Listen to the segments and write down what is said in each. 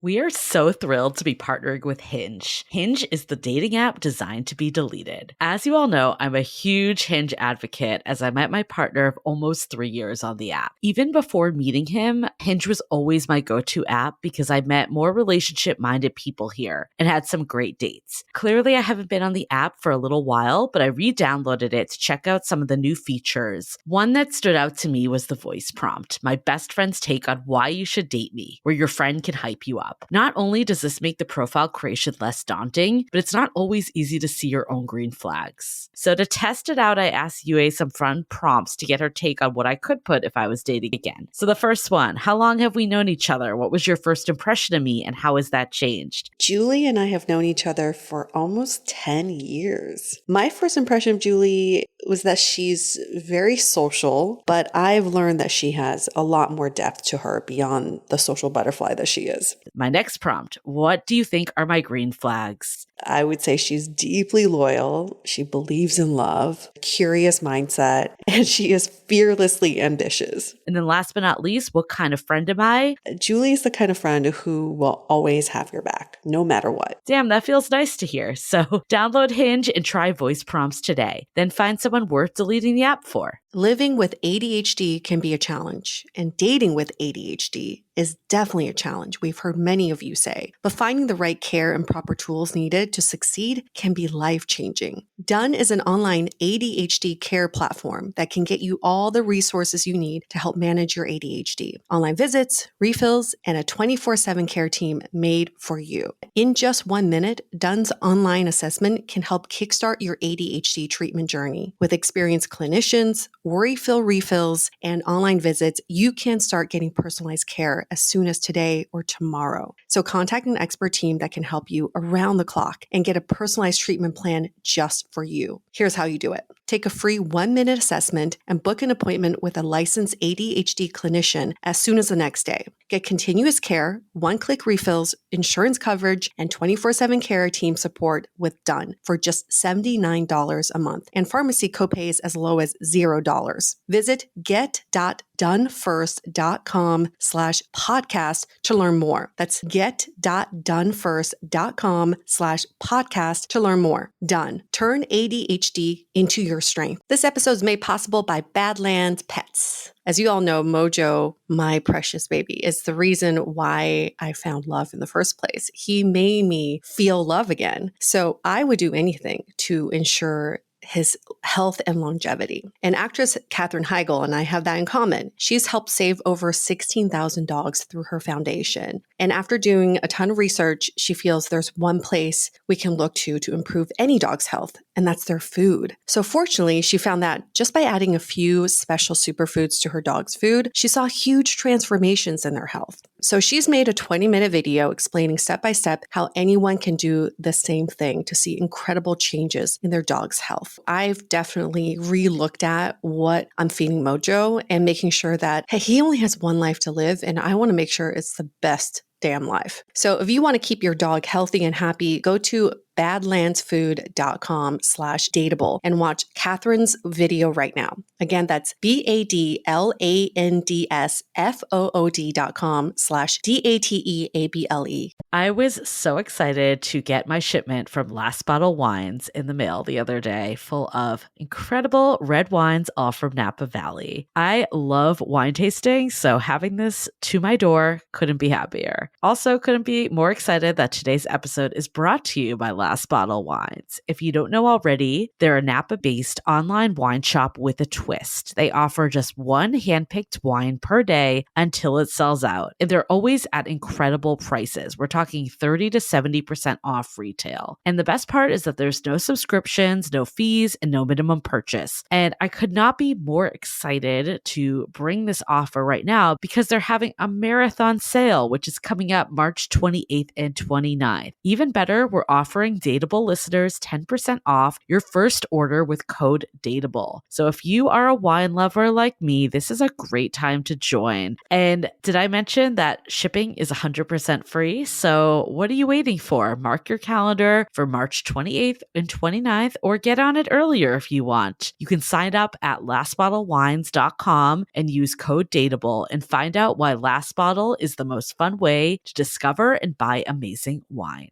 We are so thrilled to be partnering with Hinge. Hinge is the dating app designed to be deleted. As you all know, I'm a huge Hinge advocate as I met my partner of almost 3 years on the app. Even before meeting him, Hinge was always my go-to app because I met more relationship-minded people here and had some great dates. Clearly, I haven't been on the app for a little while, but I re-downloaded it to check out some of the new features. One that stood out to me was the voice prompt, my best friend's take on why you should date me, where your friend can hype you up. Not only does this make the profile creation less daunting, but it's not always easy to see your own green flags. So to test it out, I asked Yue some fun prompts to get her take on what I could put if I was dating again. So the first one, how long have we known each other? What was your first impression of me and how has that changed? Julie and I have known each other for almost 10 years. My first impression of Julie was that she's very social, but I've learned that she has a lot more depth to her beyond the social butterfly that she is. My next prompt, what do you think are my green flags? I would say she's deeply loyal. She believes in love, curious mindset, and she is fearlessly ambitious. And then last but not least, what kind of friend am I? Julie is the kind of friend who will always have your back, no matter what. Damn, that feels nice to hear. So download Hinge and try voice prompts today. Then find someone worth deleting the app for. Living with ADHD can be a challenge, and dating with ADHD is definitely a challenge, we've heard many of you say. But finding the right care and proper tools needed to succeed can be life-changing. Done is an online ADHD care platform that can get you all the resources you need to help manage your ADHD. Online visits, refills, and a 24/7 care team made for you. In just 1 minute, Done's online assessment can help kickstart your ADHD treatment journey. With experienced clinicians, worry-fill refills, and online visits, you can start getting personalized care as soon as today or tomorrow. So contact an expert team that can help you around the clock and get a personalized treatment plan just for you. Here's how you do it. Take a free 1-minute assessment and book an appointment with a licensed ADHD clinician as soon as the next day. Get continuous care, one-click refills, insurance coverage, and 24/7 care team support with Done for just $79 a month, and pharmacy copays as low as $0. Visit get.donefirst.com/podcast to learn more. That's get.donefirst.com/podcast to learn more. Done. Turn ADHD into your strength. This episode is made possible by Badlands Pets. As you all know, Mojo, my precious baby, is the reason why I found love in the first place. He made me feel love again. So I would do anything to ensure his health and longevity. And actress Katherine Heigl and I have that in common. She's helped save over 16,000 dogs through her foundation. And after doing a ton of research, she feels there's one place we can look to improve any dog's health, and that's their food. So fortunately, she found that just by adding a few special superfoods to her dog's food, she saw huge transformations in their health. So she's made a 20-minute video explaining step-by-step how anyone can do the same thing to see incredible changes in their dog's health. I've definitely re-looked at what I'm feeding Mojo and making sure that, hey, he only has one life to live, and I want to make sure it's the best damn life. So if you want to keep your dog healthy and happy, go to badlandsfood.com/dateable and watch Catherine's video right now. Again, that's badlandsfood.com/dateable. I was so excited to get my shipment from Last Bottle Wines in the mail the other day, full of incredible red wines, all from Napa Valley. I love wine tasting, so having this to my door couldn't be happier. Also, couldn't be more excited that today's episode is brought to you by Last Bottle Wines. If you don't know already, they're a Napa-based online wine shop with a twist. They offer just one handpicked wine per day until it sells out. And they're always at incredible prices. We're talking 30 to 70% off retail. And the best part is that there's no subscriptions, no fees, and no minimum purchase. And I could not be more excited to bring this offer right now because they're having a marathon sale, which is coming up March 28th and 29th. Even better, we're offering offering Dateable listeners 10% off your first order with code DATEABLE. So if you are a wine lover like me, this is a great time to join. And did I mention that shipping is 100% free? So what are you waiting for? Mark your calendar for March 28th and 29th, or get on it earlier if you want. You can sign up at lastbottlewines.com and use code DATEABLE and find out why Last Bottle is the most fun way to discover and buy amazing wine.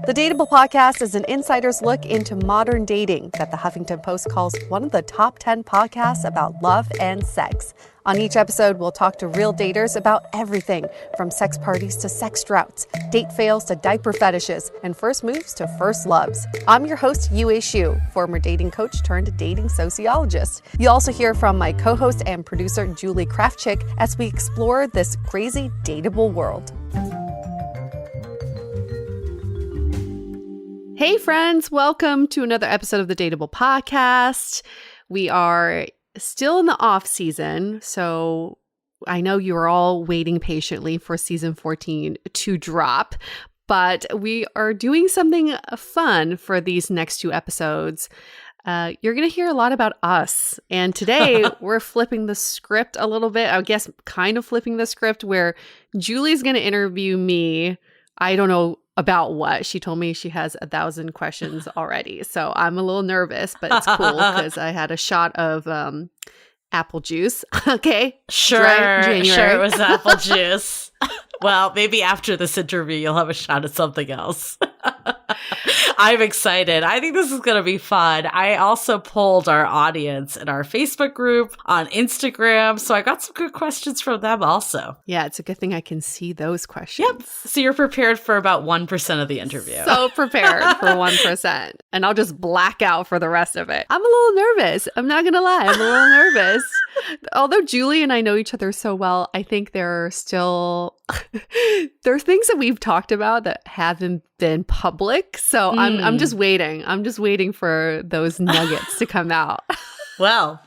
The Dateable podcast is an insider's look into modern dating that the Huffington Post calls one of the top 10 podcasts about love and sex. On each episode, we'll talk to real daters about everything from sex parties to sex droughts, date fails to diaper fetishes, and first moves to first loves. I'm your host, Yue Xu, former dating coach turned dating sociologist. You'll also hear from my co-host and producer, Julie Krafchick, as we explore this crazy dateable world. Hey friends, welcome to another episode of the Dateable podcast. We are still in the off season, so I know you're all waiting patiently for season 14 to drop, but we are doing something fun for these next two episodes. You're going to hear a lot about us, and today we're flipping the script a little bit, I guess kind of flipping the script where Julie's going to interview me. I don't know about what. She told me she has 1,000 questions already. So I'm a little nervous, but it's cool because I had a shot of apple juice. Okay. Sure it was apple juice. Well, maybe after this interview, you'll have a shot at something else. I'm excited. I think this is going to be fun. I also polled our audience in our Facebook group on Instagram, so I got some good questions from them also. Yeah, it's a good thing I can see those questions. Yep. So you're prepared for about 1% of the interview. So prepared for 1%. And I'll just black out for the rest of it. I'm a little nervous. I'm not going to lie. I'm a little nervous. Although Julie and I know each other so well, I think there are still there are things that we've talked about that haven't been public. So I'm just waiting. I'm just waiting for those nuggets to come out. Well,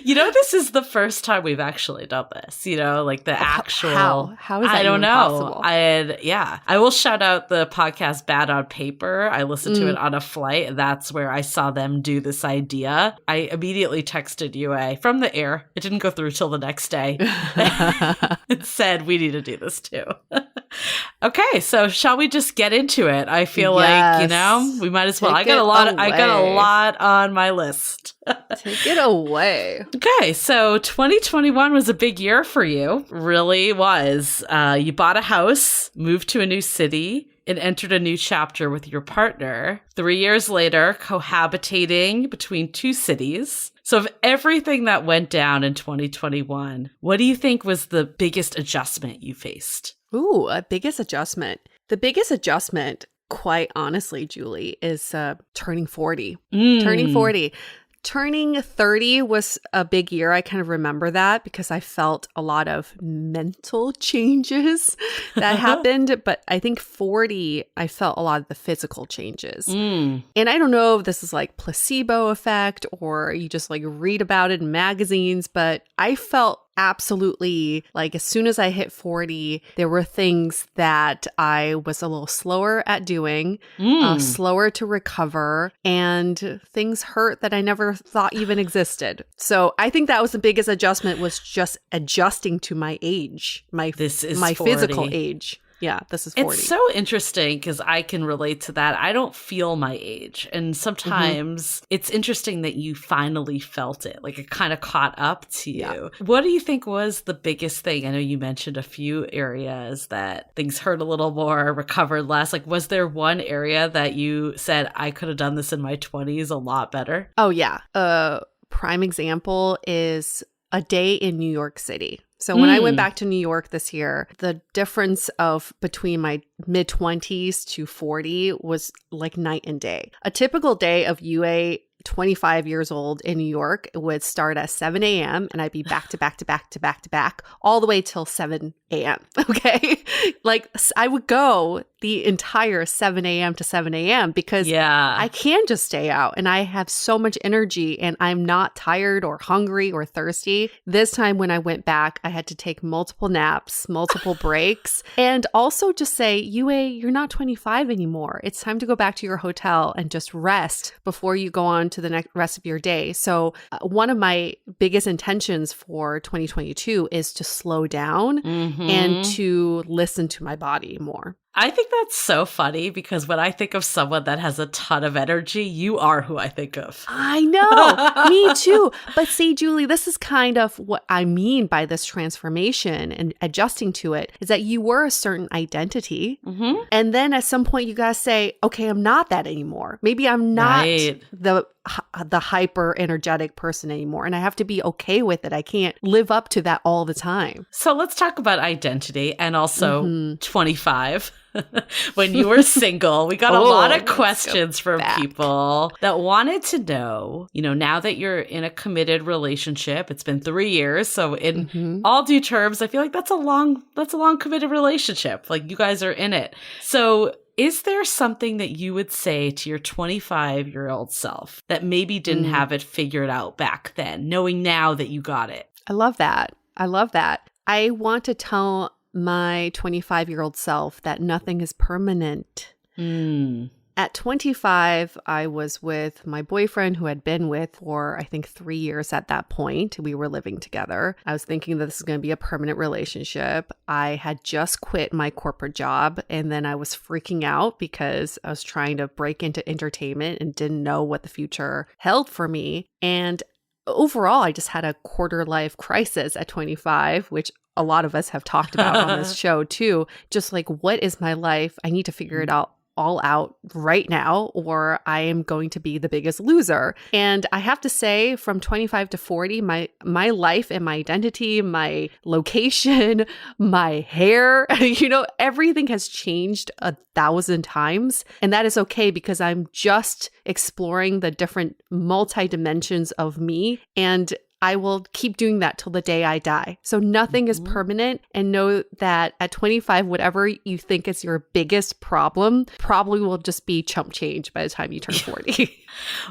this is the first time we've actually done this, like the actual. How is that even possible? I will shout out the podcast Bad on Paper. I listened to it on a flight, and that's where I saw them do this idea. I immediately texted UA from the air. It didn't go through till the next day. It said we need to do this too. Okay, so shall we just get into it? I feel like, we might as well. I got a lot on my list. Take it away. Okay, so 2021 was a big year for you. Really was. You bought a house, moved to a new city, and entered a new chapter with your partner. 3 years later, cohabitating between two cities. So of everything that went down in 2021, what do you think was the biggest adjustment you faced? Ooh, a biggest adjustment. The biggest adjustment, quite honestly, Julie, is turning 40. Turning 40. Turning 30 was a big year. I kind of remember that because I felt a lot of mental changes that happened. But I think 40, I felt a lot of the physical changes. And I don't know if this is like placebo effect or you just like read about it in magazines, but I felt absolutely like as soon as I hit 40, there were things that I was a little slower at doing, slower to recover, and things hurt that I never thought even existed. So I think that was the biggest adjustment, was just adjusting to my age, my physical age. Yeah, this is 40. It's so interesting because I can relate to that. I don't feel my age. And sometimes it's interesting that you finally felt it. Like it kind of caught up to you. Yeah. What do you think was the biggest thing? I know you mentioned a few areas that things hurt a little more, recovered less. Like was there one area that you said, I could have done this in my 20s a lot better? Oh, yeah. Prime example is a day in New York City. So when I went back to New York this year, the difference of between my mid-20s to 40 was like night and day. A typical day of UA 25 years old in New York, it would start at 7 a.m. and I'd be back to back to back to back to back all the way till 7 a.m. Okay. Like I would go the entire 7 a.m. to 7 a.m. because I can just stay out and I have so much energy and I'm not tired or hungry or thirsty. This time when I went back, I had to take multiple naps, multiple breaks, and also just say, Yue, you're not 25 anymore. It's time to go back to your hotel and just rest before you go on to the next rest of your day. So one of my biggest intentions for 2022 is to slow down and to listen to my body more. I think that's so funny because when I think of someone that has a ton of energy, you are who I think of. I know. Me too. But see, Julie, this is kind of what I mean by this transformation and adjusting to it is that you were a certain identity. And then at some point you got to say, okay, I'm not that anymore. Maybe I'm not the hyper energetic person anymore. And I have to be okay with it. I can't live up to that all the time. So let's talk about identity and also 25. When you were single, we got a lot of questions from people that wanted to know, now that you're in a committed relationship, it's been 3 years. So in all due terms, I feel like that's a long committed relationship. Like you guys are in it. So is there something that you would say to your 25-year-old self that maybe didn't have it figured out back then, knowing now that you got it? I love that. I want to tell my 25-year-old self that nothing is permanent. At 25, I was with my boyfriend who I'd been with for, I think, 3 years at that point. We were living together. I was thinking that this is going to be a permanent relationship. I had just quit my corporate job and then I was freaking out because I was trying to break into entertainment and didn't know what the future held for me. And overall, I just had a quarter life crisis at 25, which a lot of us have talked about on this show too. Just like, what is my life? I need to figure it all out right now, or I am going to be the biggest loser. And I have to say, from 25 to 40, my life and my identity, my location, my hair, everything has changed 1,000 times. And that is okay because I'm just exploring the different multi-dimensions of me. And I will keep doing that till the day I die. So nothing is permanent, and know that at 25, whatever you think is your biggest problem probably will just be chump change by the time you turn 40.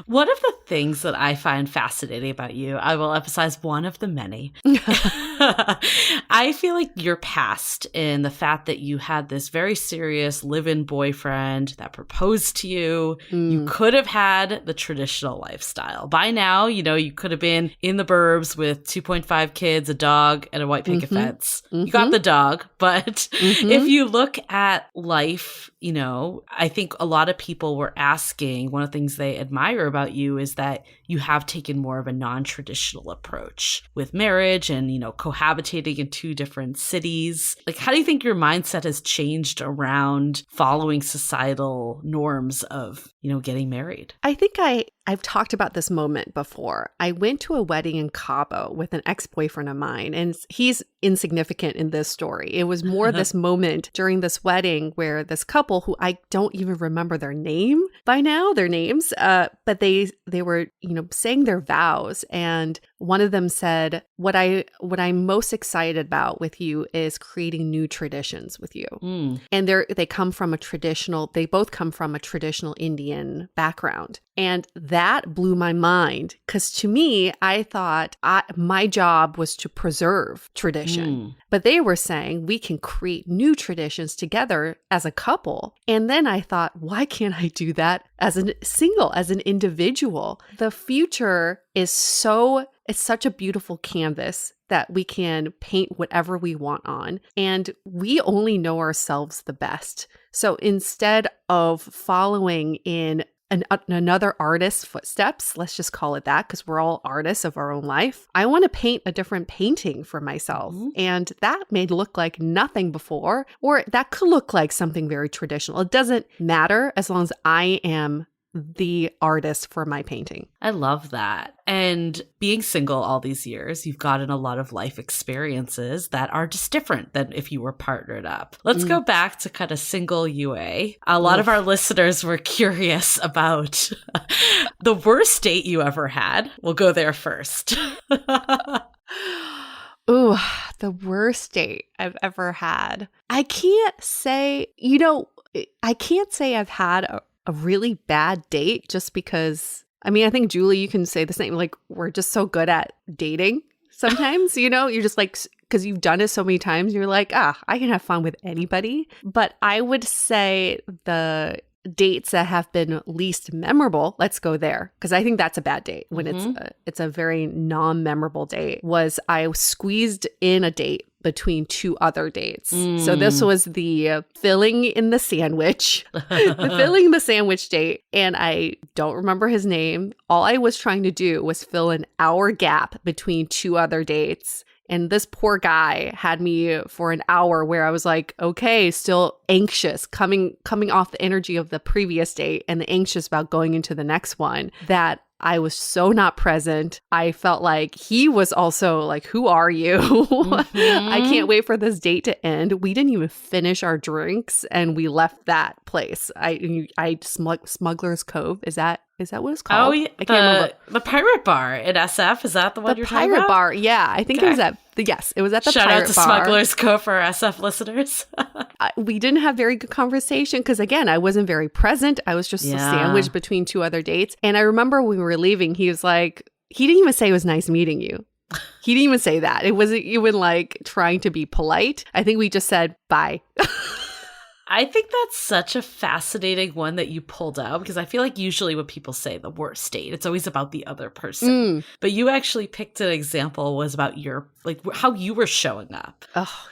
One of the things that I find fascinating about you, I will emphasize one of the many. I feel like your past and the fact that you had this very serious live-in boyfriend that proposed to you, you could have had the traditional lifestyle. By now, you could have been in the burbs with 2.5 kids, a dog, and a white picket fence. You got the dog, but if you look at life, I think a lot of people were asking, one of the things they admire about you is that you have taken more of a non-traditional approach with marriage and, cohabitating in 2 different cities. Like, how do you think your mindset has changed around following societal norms of, getting married? I think I've talked about this moment before. I went to a wedding in Cabo with an ex-boyfriend of mine, and he's insignificant in this story. It was more this moment during this wedding where this couple, who I don't even remember their names, but they were, saying their vows, and one of them said, what I'm most excited about with you is creating new traditions with you. And they both come from a traditional Indian background. And that blew my mind because to me, I thought my job was to preserve tradition. But they were saying we can create new traditions together as a couple. And then I thought, why can't I do that as an individual? The future is it's such a beautiful canvas that we can paint whatever we want on. And we only know ourselves the best. So instead of following in another artist's footsteps, let's just call it that, because we're all artists of our own life, I want to paint a different painting for myself. And that may look like nothing before, or that could look like something very traditional. It doesn't matter as long as I am the artist for my painting. I love that. And being single all these years, you've gotten a lot of life experiences that are just different than if you were partnered up. Let's go back to kind of single UA. A lot of our listeners were curious about the worst date you ever had. We'll go there first. Ooh, the worst date I've ever had. I can't say I've had a really bad date just because, I mean, I think Julie, you can say the same. Like, we're just so good at dating sometimes, you're just like, because you've done it so many times, you're like, I can have fun with anybody. But I would say the dates that have been least memorable, let's go there, because I think that's a bad date when it's a very non-memorable date, was I was squeezed in a date between two other dates. So this was the filling in the sandwich date, and I don't remember his name. All I was trying to do was fill an hour gap between two other dates. And this poor guy had me for an hour where I was like, okay, still anxious, coming off the energy of the previous date and the anxious about going into the next one, that I was so not present. I felt like he was also like, who are you? I can't wait for this date to end. We didn't even finish our drinks and we left that place. Smuggler's Cove. Is that what it's called? Oh, yeah. I can't remember. The Pirate Bar in SF. Is that the one you're talking about? The Pirate Bar. Yeah. I think it was yes, it was at the Shout Pirate out to Bar. Smuggler's Cove for our SF listeners. We didn't have very good conversation because, again, I wasn't very present. I was just sandwiched between two other dates. And I remember when we were leaving, he was like, he didn't even say it was nice meeting you. He didn't even say that. It wasn't even like trying to be polite. I think we just said bye. I think that's such a fascinating one that you pulled out, because I feel like usually when people say the worst date, it's always about the other person. But you actually picked an example was about your, like, how you were showing up.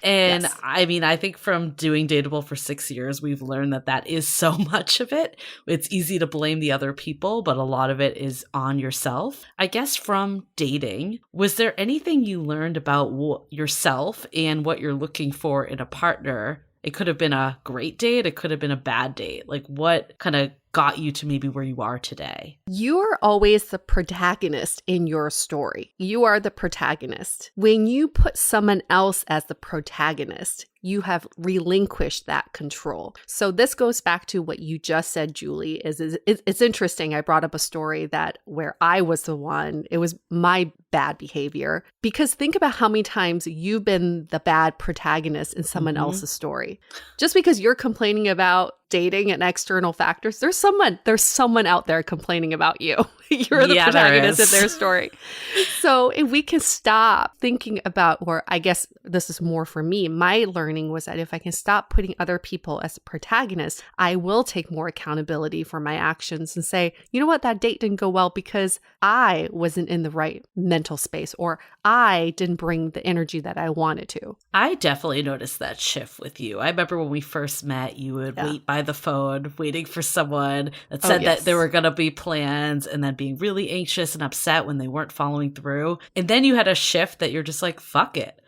And yes. I mean, I think from doing Dateable for 6 years, we've learned that is so much of it. It's easy to blame the other people, but a lot of it is on yourself. I guess from dating, was there anything you learned about yourself and what you're looking for in a partner? It could have been a great date. It could have been a bad date. Like, what kind of got you to maybe where you are today? You're always the protagonist in your story. You are the protagonist. When you put someone else as the protagonist, you have relinquished that control. So this goes back to what you just said, Julie, it's interesting. I brought up a story that where I was the one, it was my bad behavior, because think about how many times you've been the bad protagonist in someone else's story. Just because you're complaining about dating and external factors, there's someone out there complaining about you. You're the protagonist of their story. So if we can stop thinking about, or I guess this is more for me, my learning was that if I can stop putting other people as a protagonist, I will take more accountability for my actions and say, you know what, that date didn't go well because I wasn't in the right mental space, or I didn't bring the energy that I wanted to. I definitely noticed that shift with you. I remember when we first met, you would wait by the phone, waiting for someone that said that there were going to be plans, and then being really anxious and upset when they weren't following through. And then you had a shift that you're just like, fuck it.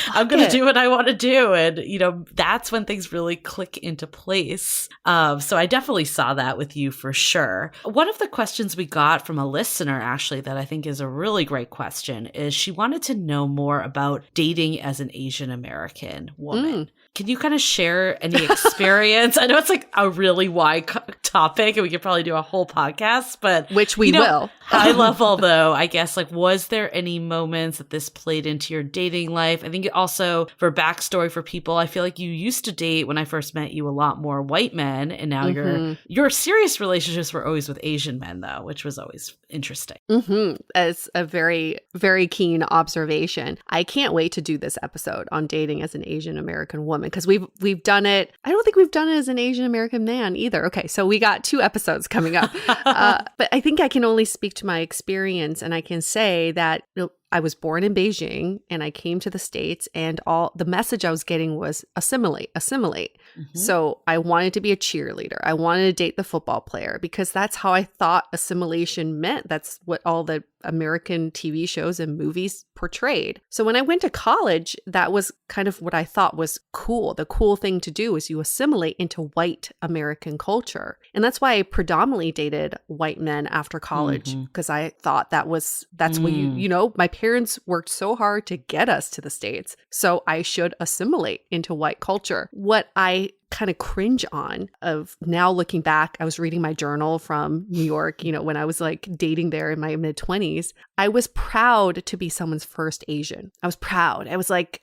I'm going to do what I want to do. And, that's when things really click into place. So I definitely saw that with you for sure. One of the questions we got from a listener, Ashley, that I think is a really great question is she wanted to know more about dating as an Asian American woman. Can you kind of share any experience? I know it's like a really wide topic and we could probably do a whole podcast, but which we will. High level though, I guess, like, was there any moments that this played into your dating life? I think also for backstory for people, I feel like you used to date when I first met you a lot more white men, and now your serious relationships were always with Asian men though, which was always interesting. As a very, very keen observation. I can't wait to do this episode on dating as an Asian American woman, because we've done it. I don't think we've done it as an Asian American man either. Okay, so we got 2 episodes coming up. But I think I can only speak to my experience, and I can say that I was born in Beijing and I came to the States, and all the message I was getting was assimilate, assimilate. So I wanted to be a cheerleader. I wanted to date the football player because that's how I thought assimilation meant. That's what all the American TV shows and movies portrayed. So when I went to college, that was kind of what I thought was cool. The cool thing to do is you assimilate into white American culture. And that's why I predominantly dated white men after college, because I thought that's what you know, my parents worked so hard to get us to the States. So I should assimilate into white culture. What I kind of cringe on of now looking back, I was reading my journal from New York, you know, when I was like dating there in my mid-20s. I was proud to be someone's first Asian. I was proud. I was like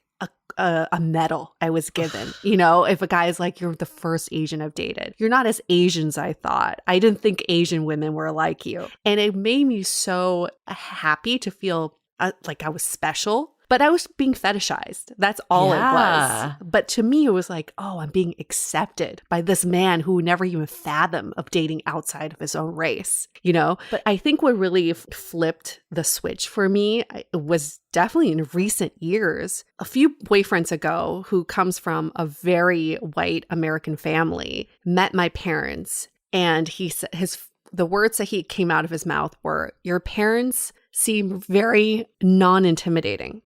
a medal I was given. You know, if a guy is like, you're the first Asian I've dated, you're not as Asian as I thought. I didn't think Asian women were like you. And it made me so happy to feel like I was special. But I was being fetishized. That's all it was. But to me, it was like, oh, I'm being accepted by this man who never even fathomed of dating outside of his own race, you know? But I think what really flipped the switch for me was definitely in recent years. A few boyfriends ago, who comes from a very white American family, met my parents, and he said the words that he came out of his mouth were, "Your parents seem very non-intimidating."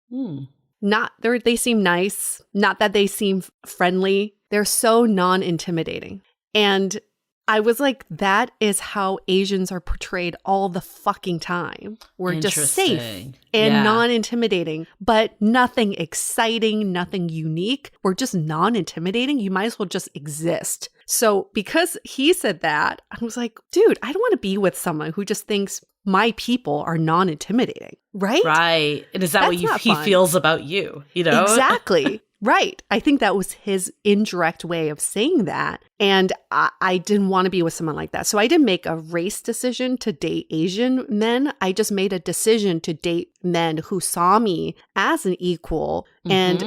They seem nice, not that they seem friendly. They're so non-intimidating. And I was like, that is how Asians are portrayed all the fucking time. We're just safe and non-intimidating, but nothing exciting, nothing unique. We're just non-intimidating. You might as well just exist. So because he said that, I was like, dude, I don't want to be with someone who just thinks my people are non-intimidating, right? Right. And is that what he feels about you, you know? Exactly. Right. I think that was his indirect way of saying that. And I didn't want to be with someone like that. So I didn't make a race decision to date Asian men. I just made a decision to date men who saw me as an equal and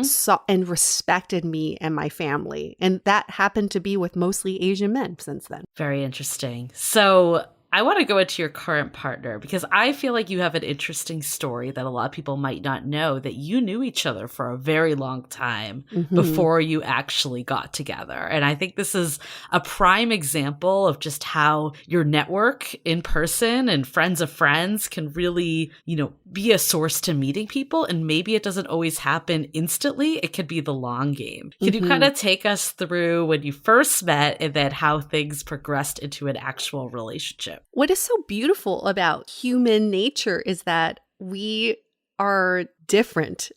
respected me and my family. And that happened to be with mostly Asian men since then. Very interesting. So I want to go into your current partner because I feel like you have an interesting story that a lot of people might not know, that you knew each other for a very long time before you actually got together. And I think this is a prime example of just how your network in person and friends of friends can really, you know, be a source to meeting people. And maybe it doesn't always happen instantly. It could be the long game. Can you kind of take us through when you first met and then how things progressed into an actual relationship? What is so beautiful about human nature is that we are different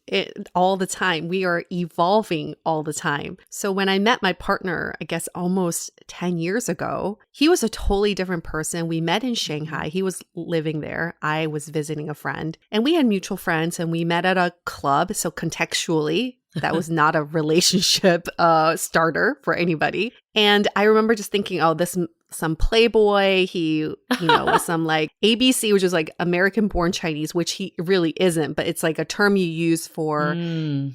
all the time. We are evolving all the time. So when I met my partner, I guess almost 10 years ago, he was a totally different person. We met in Shanghai. He was living there. I was visiting a friend, and we had mutual friends, and we met at a club. So contextually, that was not a relationship starter for anybody. And I remember just thinking, oh, some playboy, he, was some like ABC, which is like American born Chinese, which he really isn't, but it's like a term you use for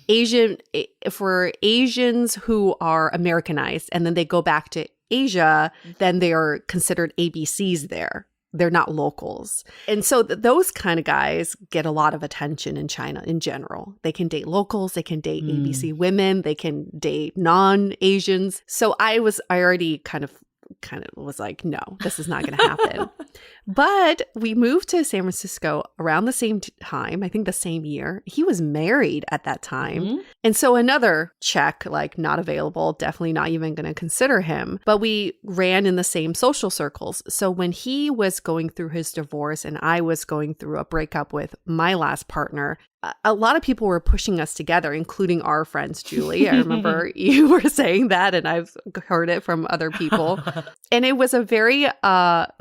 Asians who are Americanized and then they go back to Asia, then they are considered ABCs there. They're not locals. And so those kind of guys get a lot of attention in China in general. They can date locals, they can date ABC women, they can date non-Asians. So I already kind of was like, no, this is not going to happen. But we moved to San Francisco around the same time, I think the same year. He was married at that time. And so another check, like not available, definitely not even going to consider him. But we ran in the same social circles. So when he was going through his divorce and I was going through a breakup with my last partner, a lot of people were pushing us together, including our friends, Julie. I remember you were saying that, and I've heard it from other people. And it was a very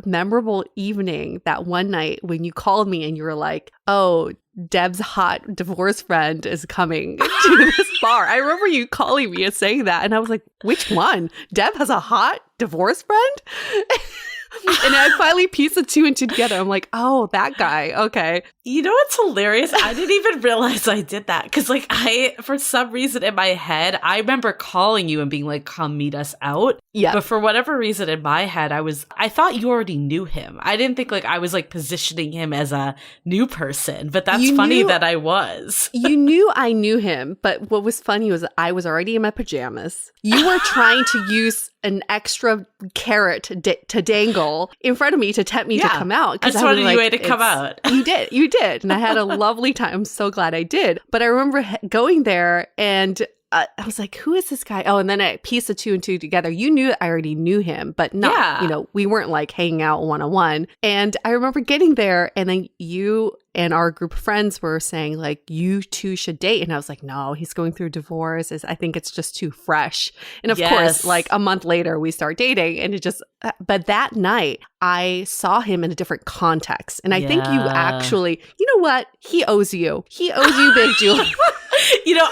memorable evening that one night when you called me and you were like, oh, Deb's hot divorce friend is coming to this bar. I remember you calling me and saying that. And I was like, which one? Deb has a hot divorce friend? And I finally pieced the two and two together. I'm like, oh, that guy. Okay. You know what's hilarious? I didn't even realize I did that. Because like for some reason in my head, I remember calling you and being like, come meet us out. Yeah. But for whatever reason in my head, I thought you already knew him. I didn't think like I was like positioning him as a new person. But that's funny that I was. You knew I knew him. But what was funny was I was already in my pajamas. You were trying to use an extra carrot to dangle in front of me to tempt me to come out. I just wanted you to come out. You did. And I had a lovely time. I'm so glad I did. But I remember going there and I was like, who is this guy? Oh, and then I pieced the two and two together. You knew I already knew him, but not, we weren't like hanging out one-on-one. And I remember getting there and then you and our group of friends were saying like, you two should date. And I was like, no, he's going through divorce. I think it's just too fresh. And of course, like a month later, we start dating and but that night I saw him in a different context. And I think you actually, you know what? He owes you. He owes you big, Julie.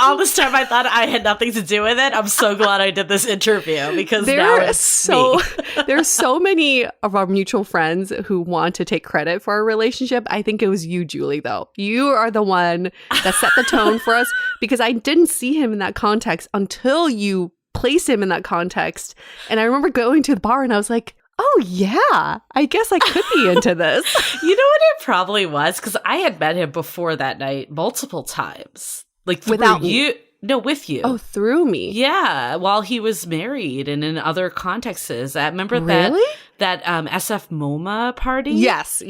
All this time I thought I had nothing to do with it. I'm so glad I did this interview because now it's me. There's so many of our mutual friends who want to take credit for our relationship. I think it was you, Julie, though. You are the one that set the tone for us because I didn't see him in that context until you placed him in that context. And I remember going to the bar and I was like, oh, yeah, I guess I could be into this. You know what it probably was? Because I had met him before that night multiple times. Like without you. Me. No, with you. Oh, through me. Yeah, while he was married and in other contexts. I remember that SF MoMA party. Yes.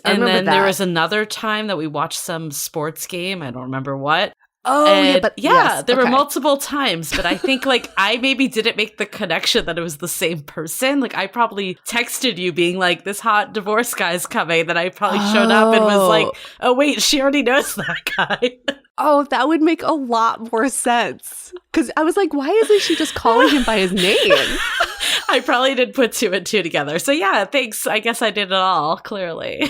And then there was another time that we watched some sports game. I don't remember what. Oh, there were multiple times, but I think like I maybe didn't make the connection that it was the same person. Like I probably texted you being like, this hot divorce guy's coming. Then I probably showed up and was like, oh wait, she already knows that guy. Oh, that would make a lot more sense. Because I was like, why isn't she just calling him by his name? I probably did put two and two together. So yeah, thanks. I guess I did it all, clearly.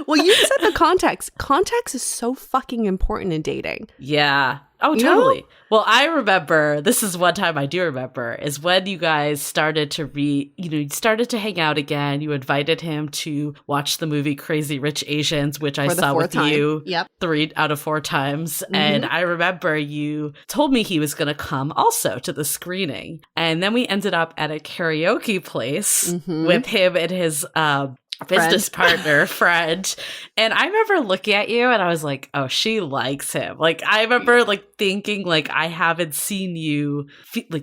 Well, you said the context. Context is so fucking important in dating. Yeah. Oh, totally. Well, I remember, this is one time I do remember, is when you guys started to you started to hang out again. You invited him to watch the movie Crazy Rich Asians, which I saw with you 3 out of 4 times. Mm-hmm. And I remember you told me he was going to come also to the screening. And then we ended up at a karaoke place with him and his business partner, friend. And I remember looking at you and I was like, oh, she likes him. Like, I remember like thinking like, I haven't seen you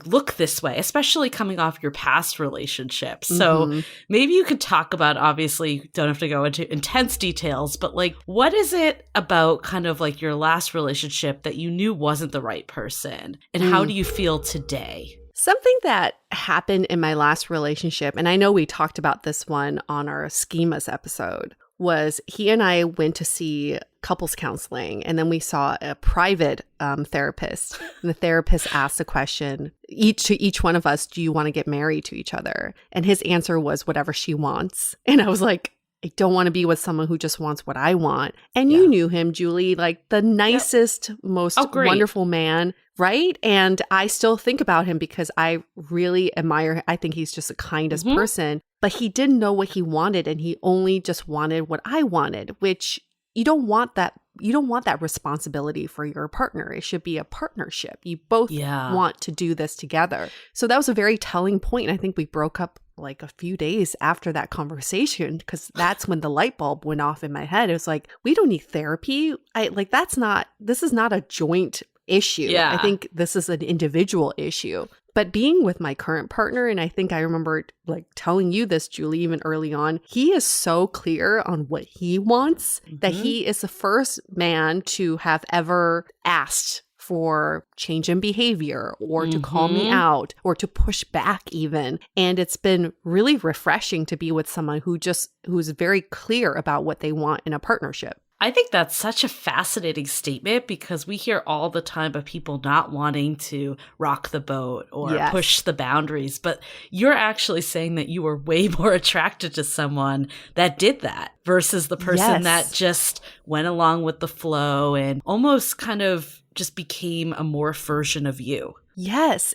look this way, especially coming off your past relationships. So maybe you could talk about, obviously you don't have to go into intense details, but like, what is it about kind of like your last relationship that you knew wasn't the right person? And how do you feel today? Something that happened in my last relationship, and I know we talked about this one on our schemas episode, was he and I went to see couples counseling, and then we saw a private therapist. And the therapist asked the question, to each one of us, do you want to get married to each other? And his answer was whatever she wants. And I was like, I don't want to be with someone who just wants what I want. And you knew him, Julie, like the nicest, most wonderful man, right? And I still think about him because I really admire him. I think he's just the kindest person. But he didn't know what he wanted, and he only just wanted what I wanted, which you don't want that. You don't want that responsibility for your partner. It should be a partnership. You both want to do this together. So that was a very telling point. And I think we broke up like a few days after that conversation, because that's when the light bulb went off in my head. It was like, we don't need therapy. This is not a joint issue. Yeah. I think this is an individual issue. But being with my current partner, and I think I remember like telling you this, Julie, even early on, he is so clear on what he wants that he is the first man to have ever asked for change in behavior or to call me out or to push back even. And it's been really refreshing to be with someone who's very clear about what they want in a partnership. I think that's such a fascinating statement because we hear all the time of people not wanting to rock the boat or push the boundaries. But you're actually saying that you were way more attracted to someone that did that versus the person that just went along with the flow and almost kind of just became a morph version of you. Yes.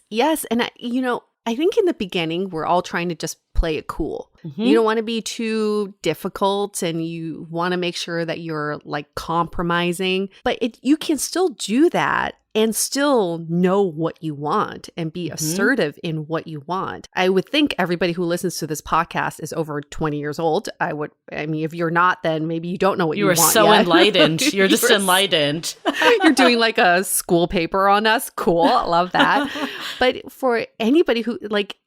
And I think in the beginning, we're all trying to just play it cool. You don't want to be too difficult, and you want to make sure that you're like compromising, but you can still do that and still know what you want and be assertive in what you want. I would think everybody who listens to this podcast is over 20 years old. I mean, if you're not, then maybe you don't know what you want. You are so enlightened. You're just enlightened. You're doing like a school paper on us. Cool. Love that. But for anybody who like,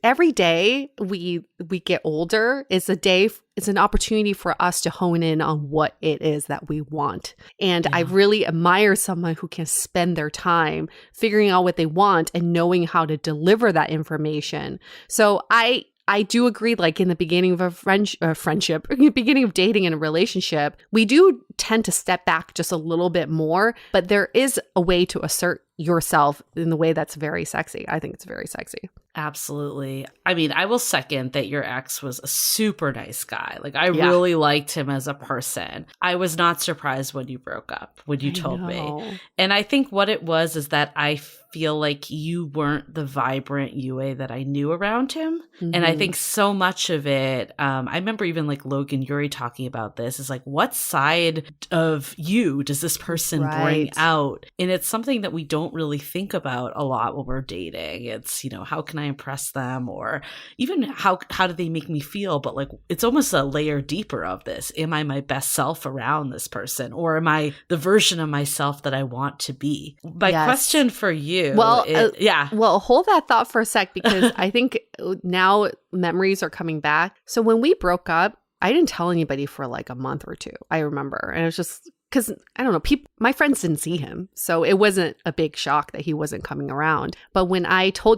every day we get older is it's an opportunity for us to hone in on what it is that we want. And I really admire someone who can spend their time figuring out what they want and knowing how to deliver that information. So I do agree, like in the beginning of a friendship, in the beginning of dating and a relationship, we do tend to step back just a little bit more, but there is a way to assert yourself in the way that's very sexy. I think it's very sexy. Absolutely. I mean, I will second that your ex was a super nice guy. Like, I really liked him as a person. I was not surprised when you broke up, when you told me. And I think what it was is that I feel like you weren't the vibrant Yue that I knew around him. And I think so much of it, I remember even like Logan Yuri talking about this, is like, what side of you does this person bring out? And it's something that we don't really think about a lot when we're dating. It's, you know, how can I impress them, or even how do they make me feel? But like, it's almost a layer deeper of this. Am I my best self around this person, or am I the version of myself that I want to be? My question for you, well, hold that thought for a sec, because I think now memories are coming back. So when we broke up, I didn't tell anybody for like a month or two. I remember, and it was just because, I don't know, my friends didn't see him. So it wasn't a big shock that he wasn't coming around. But when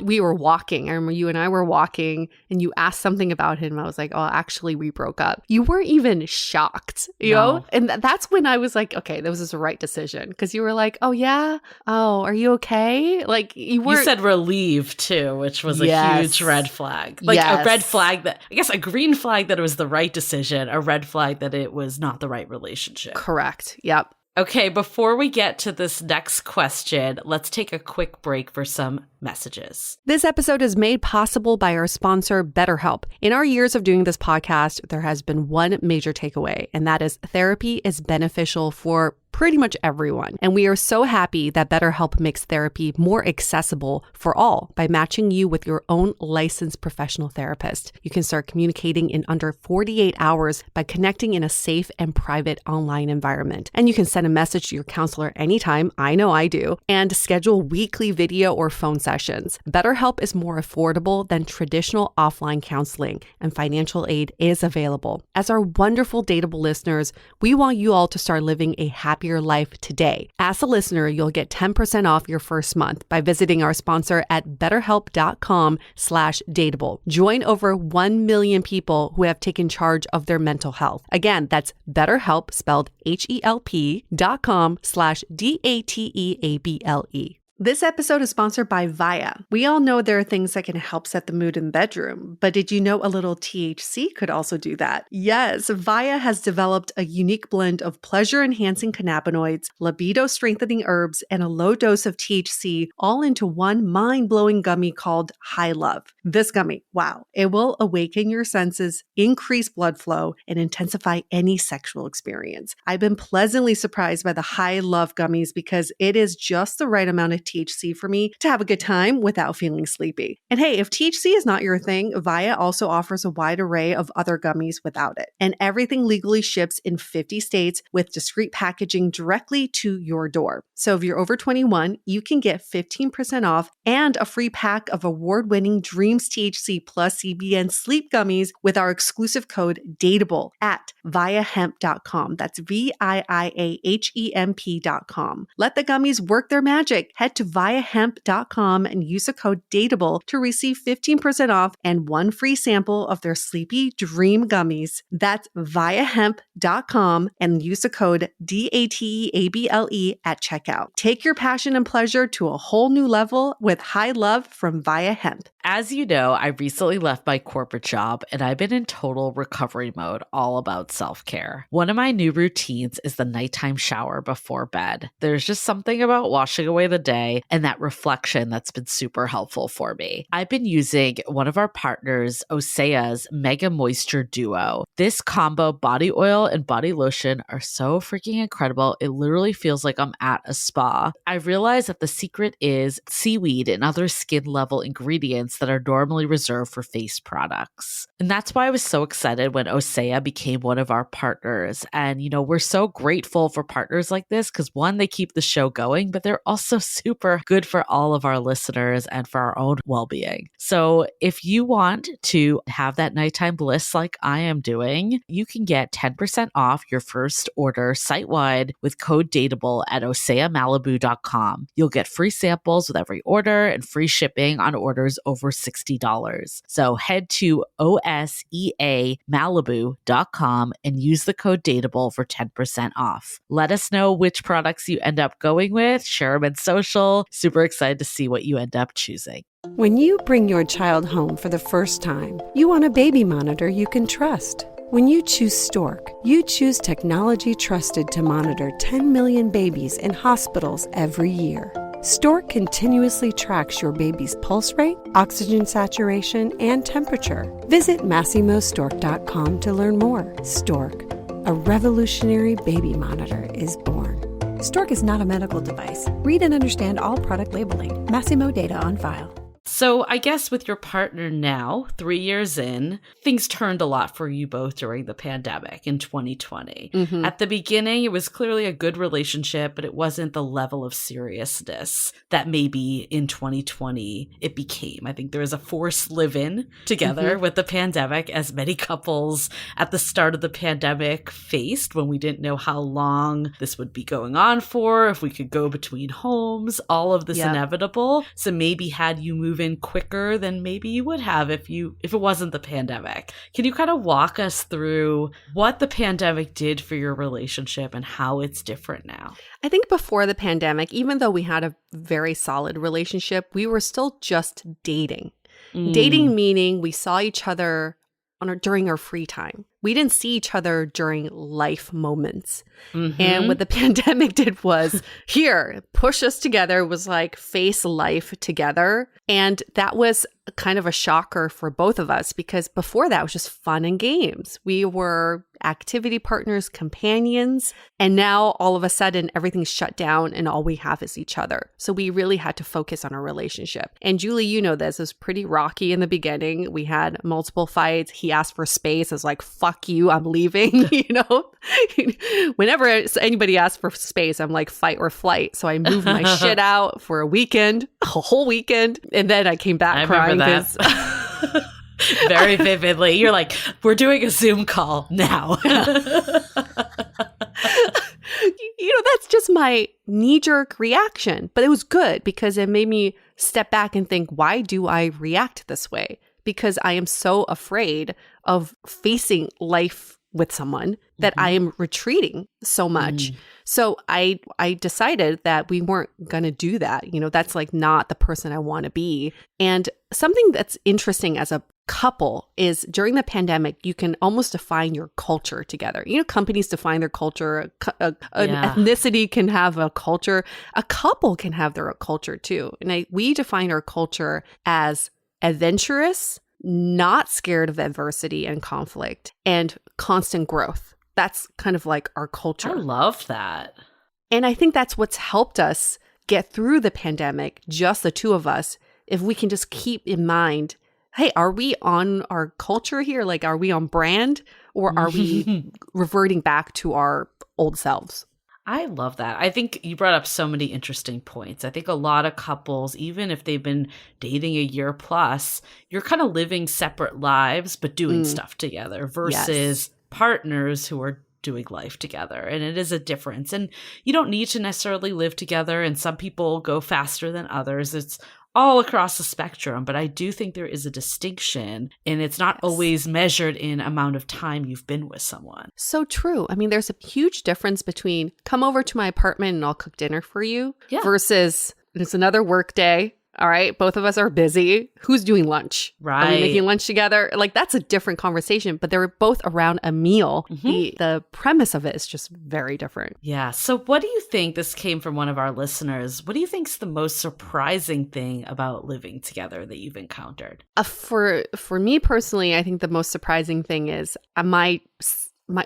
we were walking, I remember you and I were walking and you asked something about him. I was like, oh, actually, we broke up. You weren't even shocked, you know? And that's when I was like, okay, this was the right decision. Because you were like, oh, yeah? Oh, are you okay? Like, you said relieved too, which was a huge red flag. Like a red flag that, I guess a green flag that it was the right decision, a red flag that it was not the right relationship. Correct. Yep. Okay, before we get to this next question, let's take a quick break for some messages. This episode is made possible by our sponsor, BetterHelp. In our years of doing this podcast, there has been one major takeaway, and that is therapy is beneficial for pretty much everyone. And we are so happy that BetterHelp makes therapy more accessible for all by matching you with your own licensed professional therapist. You can start communicating in under 48 hours by connecting in a safe and private online environment. And you can send a message to your counselor anytime, I know I do, and schedule weekly video or phone sessions. BetterHelp is more affordable than traditional offline counseling, and financial aid is available. As our wonderful Dateable listeners, we want you all to start living a happier life today. As a listener, you'll get 10% off your first month by visiting our sponsor at betterhelp.com/dateable. Join over 1 million people who have taken charge of their mental health. Again, that's BetterHelp, spelled HELP.com/DATEABLE. This episode is sponsored by Via. We all know there are things that can help set the mood in the bedroom, but did you know a little THC could also do that? Yes, Via has developed a unique blend of pleasure-enhancing cannabinoids, libido-strengthening herbs, and a low dose of THC all into one mind-blowing gummy called High Love. This gummy, wow, it will awaken your senses, increase blood flow, and intensify any sexual experience. I've been pleasantly surprised by the High Love gummies because it is just the right amount of THC for me to have a good time without feeling sleepy. And hey, if THC is not your thing, Via also offers a wide array of other gummies without it. And everything legally ships in 50 states with discreet packaging directly to your door. So if you're over 21, you can get 15% off and a free pack of award-winning Dreams THC plus CBN sleep gummies with our exclusive code DATEABLE at viahemp.com. That's VIIAHEMP.com. Let the gummies work their magic. Head to viahemp.com and use the code DATEABLE to receive 15% off and one free sample of their Sleepy Dream gummies. That's viahemp.com and use the code DATEABLE at checkout. Take your passion and pleasure to a whole new level with High Love from Via Hemp. As you know, I recently left my corporate job and I've been in total recovery mode, all about self-care. One of my new routines is the nighttime shower before bed. There's just something about washing away the day day and that reflection that's been super helpful for me. I've been using one of our partners, Osea's Mega Moisture Duo. This combo body oil and body lotion are so freaking incredible. It literally feels like I'm at a spa. I realized that the secret is seaweed and other skin level ingredients that are normally reserved for face products. And that's why I was so excited when Osea became one of our partners. And, we're so grateful for partners like this because one, they keep the show going, but they're also super good for all of our listeners and for our own well-being. So if you want to have that nighttime bliss like I am doing, you can get 10% off your first order site-wide with code DATEABLE at oseamalibu.com. You'll get free samples with every order and free shipping on orders over $60. So head to oseamalibu.com and use the code DATEABLE for 10% off. Let us know which products you end up going with. Share them in social. Super excited to see what you end up choosing. When you bring your child home for the first time, you want a baby monitor you can trust. When you choose Stork, you choose technology trusted to monitor 10 million babies in hospitals every year. Stork continuously tracks your baby's pulse rate, oxygen saturation, and temperature. Visit MassimoStork.com to learn more. Stork, a revolutionary baby monitor, is born. Stork is not a medical device. Read and understand all product labeling. Massimo data on file. So I guess with your partner now, 3 years in, things turned a lot for you both during the pandemic in 2020. Mm-hmm. At the beginning, it was clearly a good relationship, but it wasn't the level of seriousness that maybe in 2020 it became. I think there was a forced live-in together with the pandemic, as many couples at the start of the pandemic faced when we didn't know how long this would be going on for, if we could go between homes, all of this inevitable. So maybe had you moved in quicker than maybe you would have if it wasn't the pandemic. Can you kind of walk us through what the pandemic did for your relationship and how it's different now? I think before the pandemic, even though we had a very solid relationship, we were still just dating. Dating meaning we saw each other during our free time. We didn't see each other during life moments. And what the pandemic did was, push us together, was like face life together. And that was kind of a shocker for both of us because before that was just fun and games. We were activity partners, companions. And now all of a sudden everything's shut down and all we have is each other. So we really had to focus on our relationship. And Julie, you know this, it was pretty rocky in the beginning. We had multiple fights. He asked for space. I was like, fuck you, I'm leaving, Whenever anybody asks for space, I'm like, fight or flight. So I moved my shit out for a whole weekend. And then I came back crying. Very vividly. You're like, we're doing a Zoom call now. That's just my knee-jerk reaction. But it was good because it made me step back and think, why do I react this way? Because I am so afraid of facing life with someone that I am retreating so much. So I decided that we weren't going to do that. That's like not the person I want to be. And something that's interesting as a couple is during the pandemic, you can almost define your culture together. Companies define their culture. An ethnicity can have a culture. A couple can have their culture too. And we define our culture as adventurous, not scared of adversity and conflict, and constant growth. That's kind of like our culture. I love that. And I think that's what's helped us get through the pandemic, just the two of us, if we can just keep in mind, hey, are we on our culture here? Like, are we on brand or are we reverting back to our old selves? I love that. I think you brought up so many interesting points. I think a lot of couples, even if they've been dating a year plus, you're kind of living separate lives, but doing stuff together versus partners who are doing life together. And it is a difference. And you don't need to necessarily live together. And some people go faster than others. It's all across the spectrum, but I do think there is a distinction, and it's not always measured in amount of time you've been with someone. So true. I mean, there's a huge difference between come over to my apartment and I'll cook dinner for you versus it's another work day. All right. Both of us are busy. Who's doing lunch? Right. Are we making lunch together? Like, that's a different conversation, but they were both around a meal. The premise of it is just very different. Yeah. So what do you think, this came from one of our listeners, what do you think's the most surprising thing about living together that you've encountered? For me personally, I think the most surprising thing is my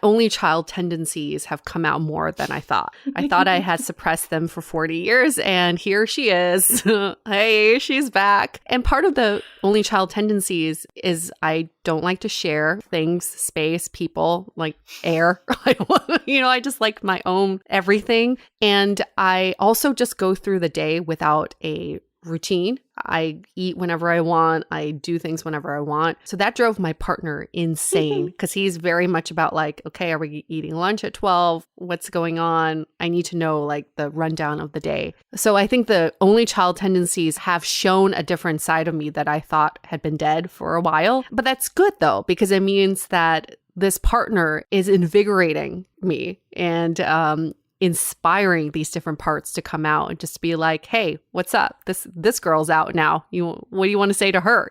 only child tendencies have come out more than I thought. I thought I had suppressed them for 40 years, and here she is. Hey, she's back. And part of the only child tendencies is I don't like to share things, space, people, like air. I just like my own everything. And I also just go through the day without a routine. I eat whenever I want. I do things whenever I want. So that drove my partner insane because he's very much about like, okay, are we eating lunch at 12? What's going on? I need to know like the rundown of the day. So I think the only child tendencies have shown a different side of me that I thought had been dead for a while. But that's good though, because it means that this partner is invigorating me and inspiring these different parts to come out and just be like, hey, what's up? This girl's out now. What do you want to say to her?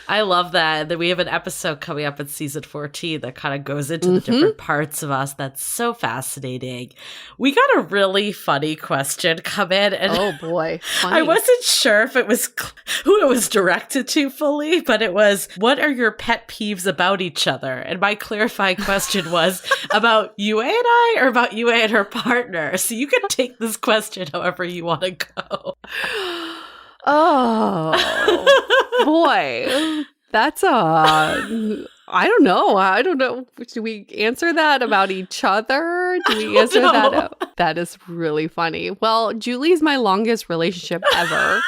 I love that we have an episode coming up in season 14 that kind of goes into the different parts of us. That's so fascinating. We got a really funny question come in. And oh boy. Funny. I wasn't sure if it was who it was directed to fully, but it was, what are your pet peeves about each other? And my clarifying question was about Yue and I, or about Yue and her partner. So you can take this question however you want to go. Oh boy, that's I don't know. Do we answer that about each other? Do we answer that? That is really funny. Well, Julie's my longest relationship ever.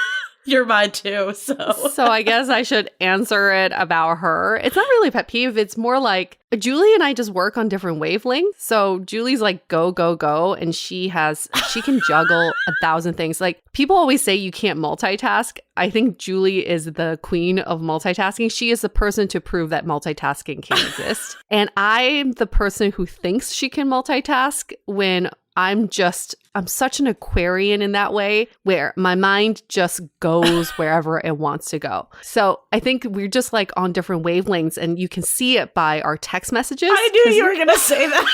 You're mine too, so I guess I should answer it about her. It's not really a pet peeve. It's more like Julie and I just work on different wavelengths. So Julie's like go, go, go. And she can juggle 1,000 things. Like people always say you can't multitask. I think Julie is the queen of multitasking. She is the person to prove that multitasking can exist. And I'm the person who thinks she can multitask when I'm such an Aquarian in that way where my mind just goes wherever it wants to go. So I think we're just like on different wavelengths, and you can see it by our text messages. I knew you were going to say that.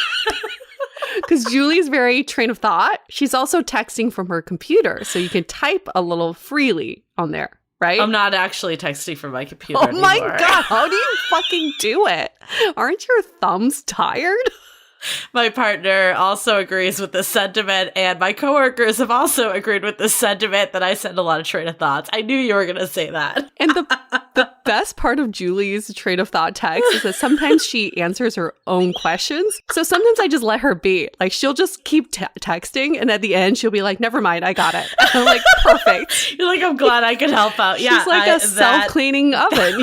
Because Julie's very train of thought. She's also texting from her computer, so you can type a little freely on there. Right? I'm not actually texting from my computer anymore. My God, how do you fucking do it? Aren't your thumbs tired? My partner also agrees with this sentiment, and my coworkers have also agreed with this sentiment that I send a lot of train of thoughts. I knew you were going to say that. And the best part of Julie's train of thought text is that sometimes she answers her own questions. So sometimes I just let her be. Like, she'll just keep texting, and at the end, she'll be like, never mind, I got it. And I'm like, perfect. You're like, I'm glad I could help out. Yeah, she's like a self-cleaning oven,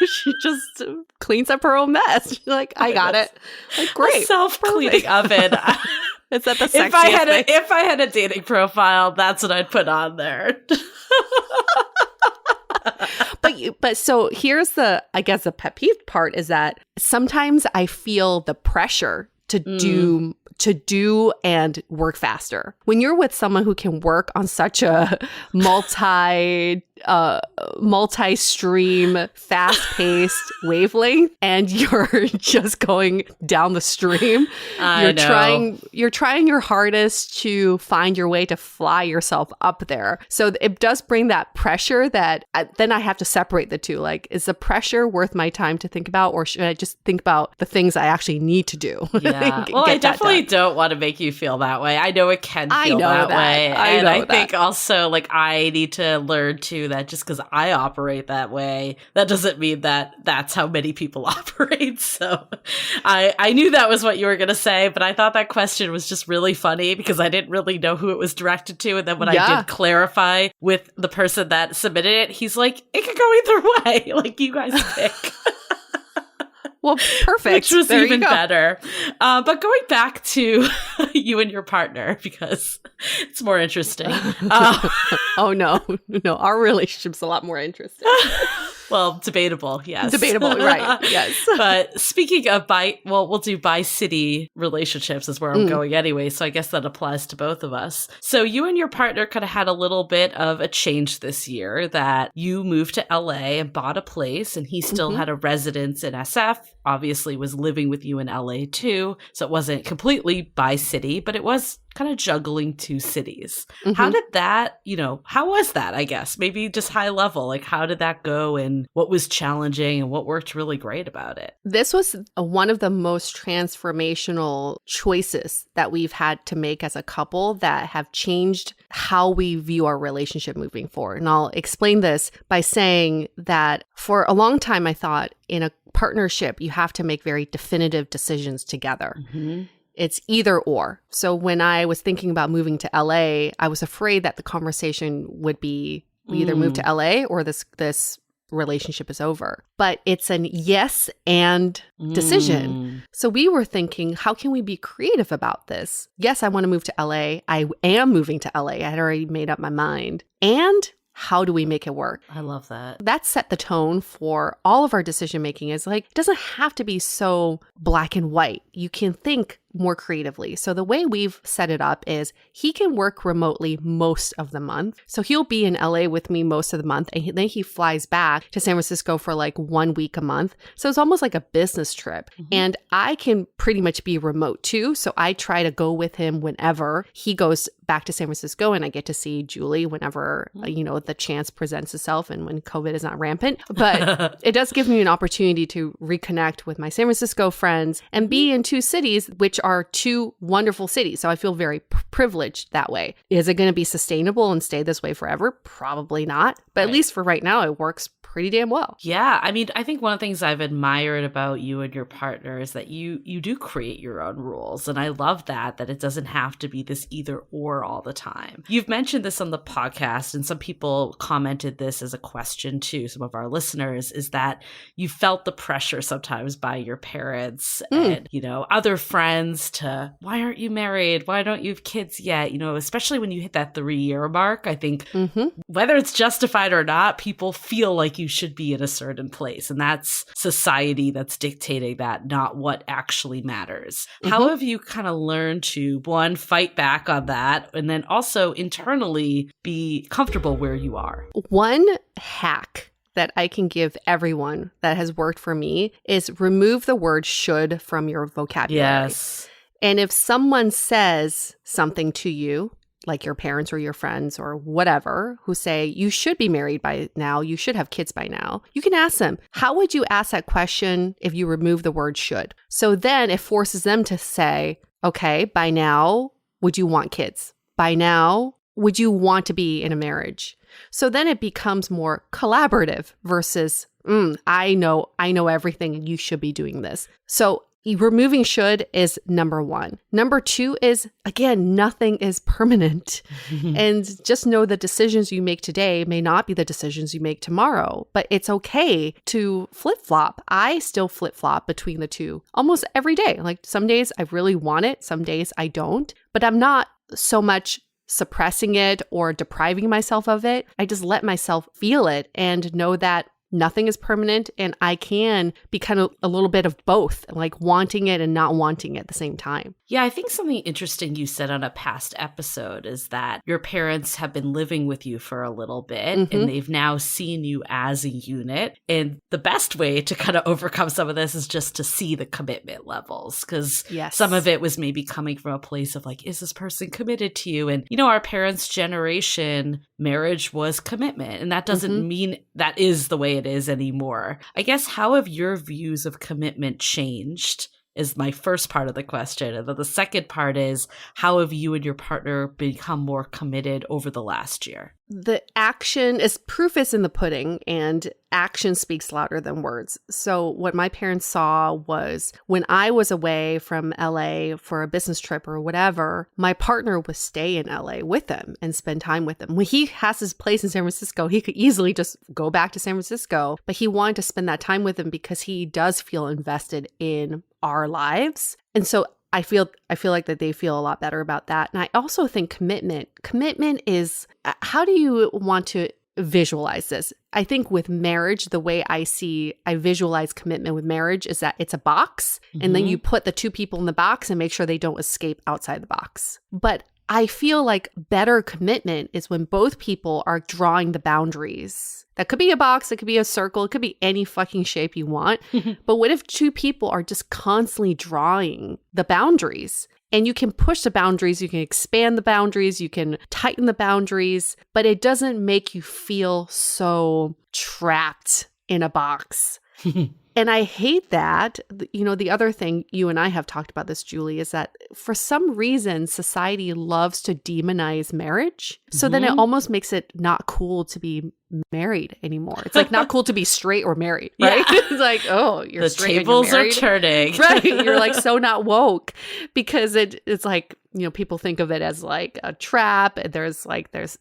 She just cleans up her own mess. She's like, I got it. Like, great. A self-cleaning oven. Is that the sexiest thing? If I had a dating profile, that's what I'd put on there. But so here's the pet peeve part is that sometimes I feel the pressure to do and work faster. When you're with someone who can work on such a multi-stream, fast-paced wavelength, and you're just going down the stream, you're trying your hardest to find your way to fly yourself up there. So it does bring that pressure that then I have to separate the two. Like, is the pressure worth my time to think about, or should I just think about the things I actually need to do? Yeah. Well, I definitely don't want to make you feel that way. I know it can feel that way. I think also, like, I need to learn too that just because I operate that way, that doesn't mean that that's how many people operate. So I knew that was what you were going to say, but I thought that question was just really funny because I didn't really know who it was directed to. And then when I did clarify with the person that submitted it, he's like, it could go either way. Like, you guys pick. Well, perfect. Which was even better. But going back to you and your partner, because it's more interesting. Oh, no. Our relationship's a lot more interesting. Well, debatable, yes. Debatable, right. Yes. But speaking of we'll do bi-city relationships is where I'm going anyway. So I guess that applies to both of us. So you and your partner kind of had a little bit of a change this year that you moved to LA and bought a place, and he still had a residence in SF, obviously was living with you in LA too. So it wasn't completely bi-city, but it was kind of juggling two cities. How did that, how was that, I guess? Maybe just high level, like how did that go and what was challenging and what worked really great about it? This was one of the most transformational choices that we've had to make as a couple that have changed how we view our relationship moving forward. And I'll explain this by saying that for a long time, I thought in a partnership, you have to make very definitive decisions together. It's either or. So when I was thinking about moving to LA, I was afraid that the conversation would be we either move to LA or this relationship is over. But it's an yes and decision. So we were thinking, how can we be creative about this? Yes, I want to move to LA. I am moving to LA. I had already made up my mind. And how do we make it work? I love that. That set the tone for all of our decision making. Is like, it doesn't have to be so black and white. You can think more creatively. So the way we've set it up is he can work remotely most of the month. So he'll be in LA with me most of the month. And then he flies back to San Francisco for like 1 week a month. So it's almost like a business trip. And I can pretty much be remote too. So I try to go with him whenever he goes back to San Francisco, and I get to see Julie whenever, the chance presents itself and when COVID is not rampant. But it does give me an opportunity to reconnect with my San Francisco friends and be in two cities, which are two wonderful cities. So I feel very privileged that way. Is it going to be sustainable and stay this way forever? Probably not. But at least for right now, it works pretty damn well. Yeah. I mean, I think one of the things I've admired about you and your partner is that you do create your own rules. And I love that it doesn't have to be this either or all the time. You've mentioned this on the podcast, and some people commented this as a question to some of our listeners, is that you felt the pressure sometimes by your parents and, other friends to, why aren't you married? Why don't you have kids yet? Especially when you hit that 3-year mark, I think whether it's justified or not, people feel like you should be in a certain place. And that's society that's dictating that, not what actually matters. How have you kind of learned to, one, fight back on that, and then also internally be comfortable where you are? One hack that I can give everyone that has worked for me is remove the word should from your vocabulary. Yes. And if someone says something to you, like your parents or your friends or whatever, who say, you should be married by now, you should have kids by now, you can ask them, how would you ask that question if you remove the word should? So then it forces them to say, okay, by now, would you want kids? By now, would you want to be in a marriage? So then it becomes more collaborative versus, I know everything and you should be doing this. So removing should is number one. Number two is, again, nothing is permanent. And just know the decisions you make today may not be the decisions you make tomorrow, but it's okay to flip-flop. I still flip-flop between the two almost every day. Like some days I really want it, some days I don't, but I'm not so much suppressing it or depriving myself of it. I just let myself feel it and know that nothing is permanent, and I can be kind of a little bit of both, like wanting it and not wanting it at the same time. Yeah, I think something interesting you said on a past episode is that your parents have been living with you for a little bit and they've now seen you as a unit. And the best way to kind of overcome some of this is just to see the commitment levels, because some of it was maybe coming from a place of like, is this person committed to you? And, our parents' generation, marriage was commitment. And that doesn't mean that is the way it is anymore. I guess, how have your views of commitment changed is my first part of the question. And then the second part is, how have you and your partner become more committed over the last year? The action is proof is in the pudding, and action speaks louder than words. So what my parents saw was when I was away from LA for a business trip or whatever, my partner would stay in LA with them and spend time with them. When he has his place in San Francisco, he could easily just go back to San Francisco, but he wanted to spend that time with them because he does feel invested in our lives. And so I feel like that they feel a lot better about that. And I also think commitment is, how do you want to visualize this. I think with marriage, the way I visualize commitment with marriage is that it's a box, and then you put the two people in the box and make sure they don't escape outside the box. But I feel like better commitment is when both people are drawing the boundaries. That could be a box, it could be a circle, it could be any fucking shape you want. But what if two people are just constantly drawing the boundaries? And you can push the boundaries, you can expand the boundaries, you can tighten the boundaries, but it doesn't make you feel so trapped in a box. And I hate that. The other thing, you and I have talked about this, Julie, is that for some reason, society loves to demonize marriage. So then it almost makes it not cool to be married anymore. It's like not cool to be straight or married, right? Yeah. It's like, oh, you're the straight. The tables are turning. Right. You're like so not woke because it's like, people think of it as like a trap. There's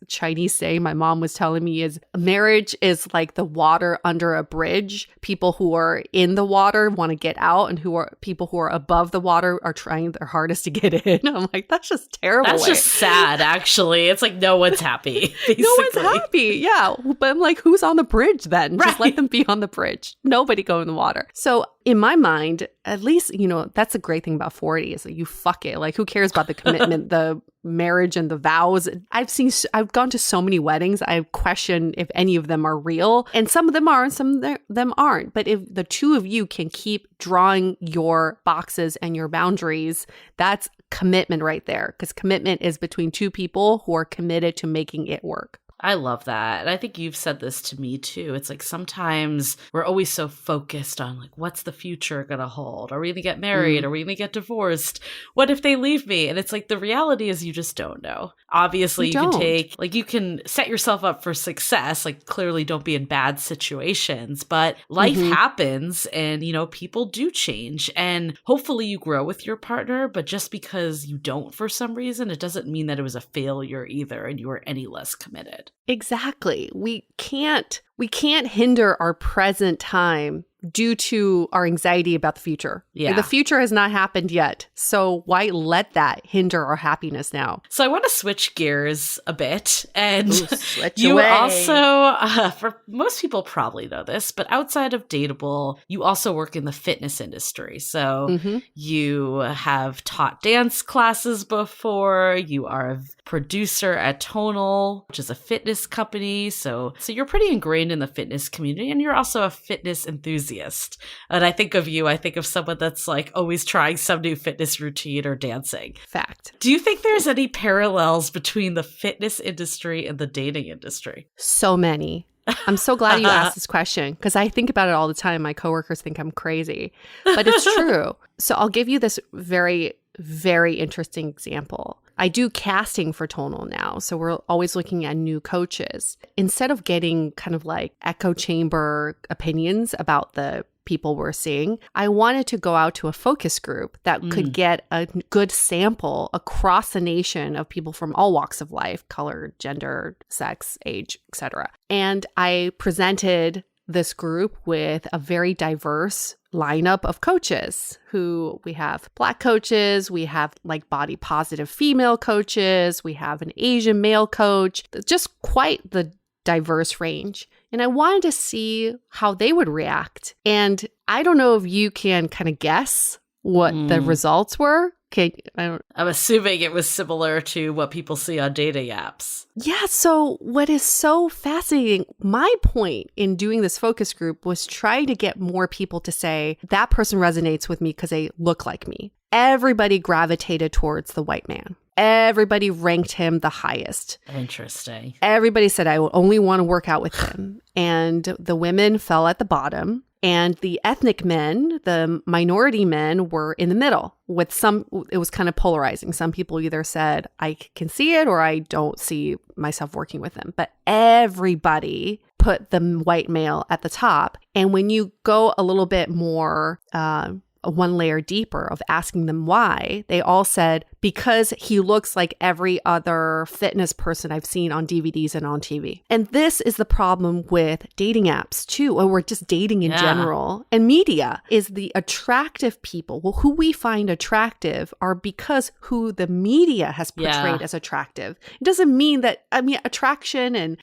Chinese saying my mom was telling me is marriage is like the water under a bridge. People who are in the water want to get out, and people who are above the water are trying their hardest to get in. I'm like, that's just terrible. That's just sad, actually. It's like no one's happy, basically. No one's happy, yeah. But I'm like, who's on the bridge then? Right. Just let them be on the bridge. Nobody go in the water. So in my mind, at least, that's a great thing about 40 is that you fuck it. Like, who cares about the commitment, the marriage and the vows? I've gone to so many weddings. I question if any of them are real, and some of them are and some of them aren't. But if the two of you can keep drawing your boxes and your boundaries, that's commitment right there. Because commitment is between two people who are committed to making it work. I love that. And I think you've said this to me too. It's like sometimes we're always so focused on like, what's the future going to hold? Are we going to get married? Are we going to get divorced? What if they leave me? And it's like, the reality is you just don't know. Obviously, you can set yourself up for success. Like, clearly don't be in bad situations, but life happens and, people do change, and hopefully you grow with your partner. But just because you don't for some reason, it doesn't mean that it was a failure either and you were any less committed. Exactly. We can't hinder our present time due to our anxiety about the future. Yeah. The future has not happened yet. So why let that hinder our happiness now? So I want to switch gears a bit. And you also, for most people probably know this, but outside of Dateable, you also work in the fitness industry. So you have taught dance classes before. You are a producer at Tonal, which is a fitness company. So you're pretty ingrained in the fitness community, and you're also a fitness enthusiast. And I think of someone that's like always trying some new fitness routine or dancing. Fact. Do you think there's any parallels between the fitness industry and the dating industry? So many. I'm so glad you asked this question because I think about it all the time. My coworkers think I'm crazy, but it's true. So I'll give you this very, very interesting example. I do casting for Tonal now, so we're always looking at new coaches. Instead of getting kind of like echo chamber opinions about the people we're seeing, I wanted to go out to a focus group that could get a good sample across the nation of people from all walks of life, color, gender, sex, age, etc. And I presented this group with a very diverse lineup of coaches who we have Black coaches, we have like body positive female coaches, we have an Asian male coach, just quite the diverse range. And I wanted to see how they would react. And I don't know if you can kind of guess what the results were. I'm assuming it was similar to what people see on dating apps. Yeah. So what is so fascinating, my point in doing this focus group was trying to get more people to say, that person resonates with me because they look like me. Everybody gravitated towards the white man. Everybody ranked him the highest. Interesting. Everybody said, I would only want to work out with him. And the women fell at the bottom. And the ethnic men, the minority men, were in the middle with some, it was kind of polarizing. Some people either said, I can see it or I don't see myself working with them. But everybody put the white male at the top. And when you go a little bit more, one layer deeper of asking them why, they all said, because he looks like every other fitness person I've seen on DVDs and on TV. And this is the problem with dating apps too, or just dating in general and media, is the attractive people. Well, who we find attractive are because who the media has portrayed as attractive. It doesn't mean that, attraction and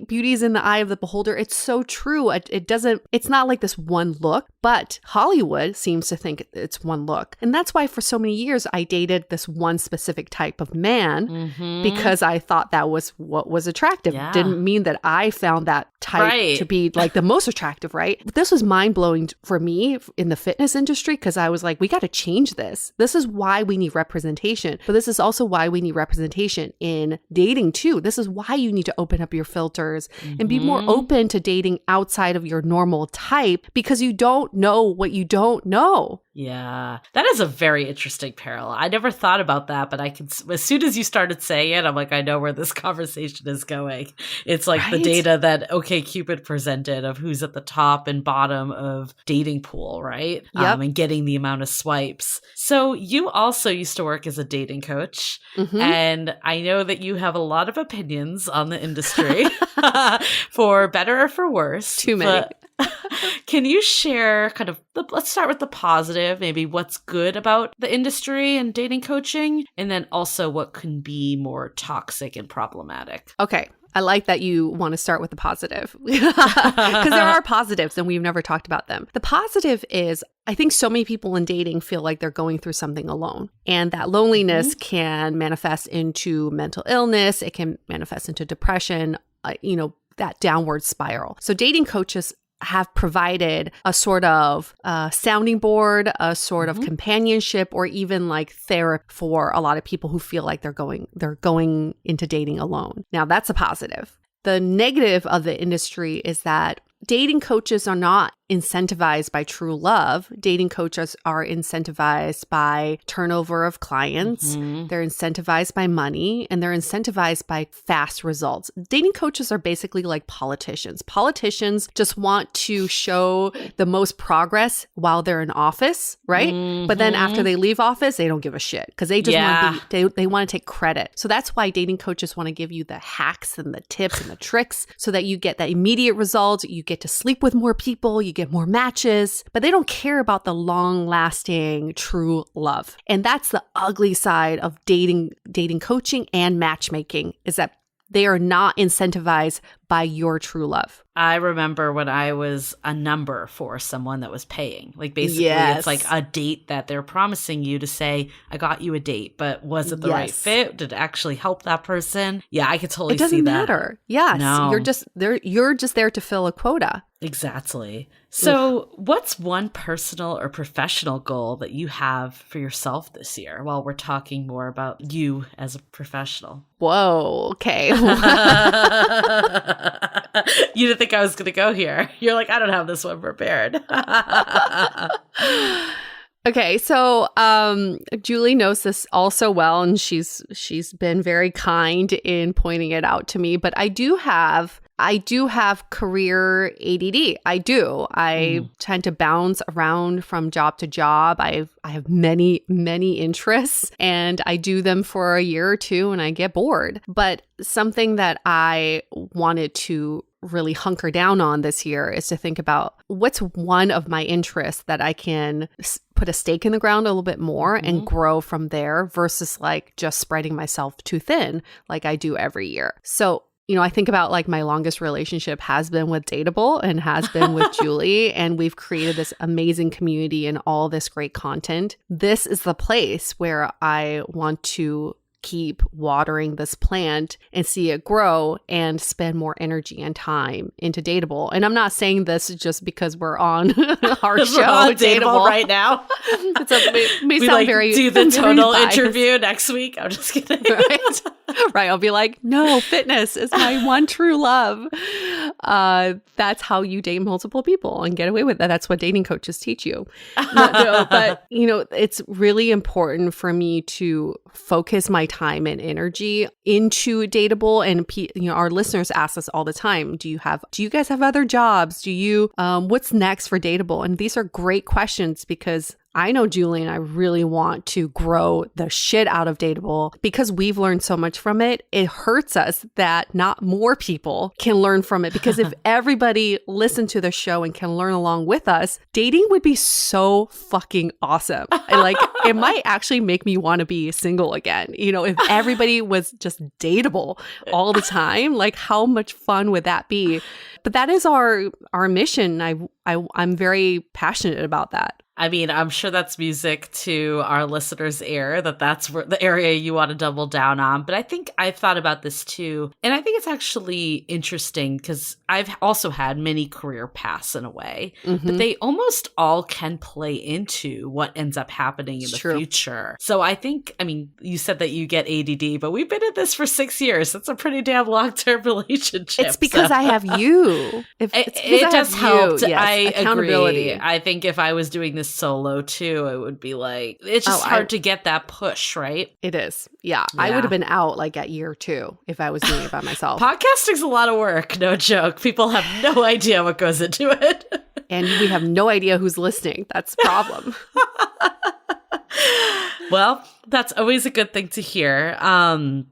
beauty is in the eye of the beholder. It's so true. It's not like this one look, but Hollywood seems to think it's one look. And that's why for so many years I dated this one specific type of man because I thought that was what was attractive. Yeah. Didn't mean that I found that type to be like the most attractive, right? But this was mind-blowing for me in the fitness industry because I was like, we got to change this. This is why we need representation. But this is also why we need representation in dating too. This is why you need to open up your filters and be more open to dating outside of your normal type because you don't know what you don't know. Yeah, that is a very interesting parallel. I never thought about that, but I can, as soon as you started saying it, I'm like, I know where this conversation is going. It's like the data that OkCupid presented of who's at the top and bottom of dating pool, right? Yep. And getting the amount of swipes. So you also used to work as a dating coach, and I know that you have a lot of opinions on the industry, for better or for worse. Too many. Can you share kind of, let's start with the positive, maybe what's good about the industry and dating coaching, and then also what can be more toxic and problematic? Okay. I like that you want to start with the positive because there are positives and we've never talked about them. The positive is I think so many people in dating feel like they're going through something alone, and that loneliness can manifest into mental illness. It can manifest into depression, that downward spiral. So dating coaches have provided a sort of sounding board, a sort of companionship, or even like therapy for a lot of people who feel like they're going into dating alone. Now, that's a positive. The negative of the industry is that dating coaches are not incentivized by true love. Dating coaches are incentivized by turnover of clients. They're incentivized by money, and they're incentivized by fast results. Dating coaches are basically like politicians. Politicians just want to show the most progress while they're in office, right? But then after they leave office, they don't give a shit because they just want to they want to take credit. So that's why dating coaches want to give you the hacks and the tips and the tricks so that you get that immediate result. You get to sleep with more people, you get more matches, but they don't care about the long-lasting true love. And that's the ugly side of dating coaching and matchmaking, is that they are not incentivized by your true love. I remember when I was a number for someone that was paying. Like basically it's like a date that they're promising you to say, I got you a date, but was it the right fit? Did it actually help that person? Yeah, I could totally see that. It doesn't matter. Yes. No. You're just there to fill a quota. Exactly. So what's one personal or professional goal that you have for yourself this year while we're talking more about you as a professional? Whoa. Okay. You didn't think I was going to go here. You're like, I don't have this one prepared. Okay, so Julie knows this also well, and she's been very kind in pointing it out to me. But I do have career ADD. I tend to bounce around from job to job. I have many interests, and I do them for a year or two, and I get bored. But something that I wanted to really hunker down on this year is to think about what's one of my interests that I can put a stake in the ground a little bit more and grow from there versus like just spreading myself too thin like I do every year. So, I think about like my longest relationship has been with DATEABLE and has been with Julie, and we've created this amazing community and all this great content. This is the place where I want to keep watering this plant and see it grow and spend more energy and time into DATEABLE. And I'm not saying this just because we're on our show, DATEABLE right now. It may sound very do the total interview next week. I'm just kidding. Right. I'll be like, no, fitness is my one true love. That's how you date multiple people and get away with that. That's what dating coaches teach you. But it's really important for me to focus my time and energy into DATEABLE. And our listeners ask us all the time, do you guys have other jobs? What's next for DATEABLE? And these are great questions because I know Julie and I really want to grow the shit out of Dateable because we've learned so much from it. It hurts us that not more people can learn from it, because if everybody listened to the show and can learn along with us, dating would be so fucking awesome. And like, it might actually make me want to be single again. You know, if everybody was just dateable all the time, like how much fun would that be? But that is our mission. I'm very passionate about that. I mean, I'm sure that's music to our listeners' ear, that's where the area you want to double down on. But I think I've thought about this too. And I think it's actually interesting because I've also had many career paths in a way, but they almost all can play into what ends up happening in the future. So I think, I mean, you said that you get ADD, but we've been at this for 6 years. That's a pretty damn long-term relationship. It's because I have you. It does help. Yes, I accountability. agree. I think if I was doing this solo too, it would be like, it's just hard to get that push, right? It is. Yeah. I would have been out like at year 2 if I was doing it by myself. Podcasting's a lot of work, no joke. People have no idea what goes into it. And we have no idea who's listening. That's the problem. Well, that's always a good thing to hear.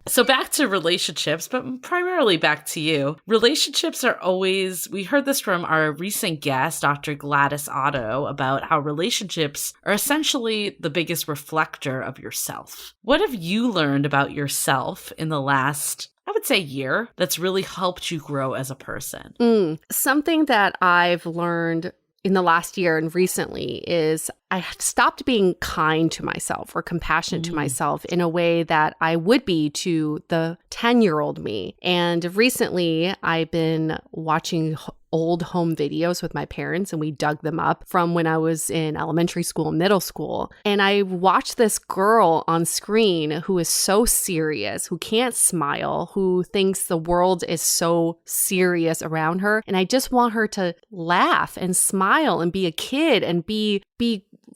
So back to relationships, but primarily back to you. Relationships are always, we heard this from our recent guest, Dr. Gladys Otto, about how relationships are essentially the biggest reflector of yourself. What have you learned about yourself in the last, I would say, year that's really helped you grow as a person? Something that I've learned in the last year and recently is I stopped being kind to myself or compassionate to myself in a way that I would be to the 10-year-old me. And recently I've been watching old home videos with my parents, and we dug them up from when I was in elementary school and middle school. And I watched this girl on screen who is so serious, who can't smile, who thinks the world is so serious around her. And I just want her to laugh and smile and be a kid and be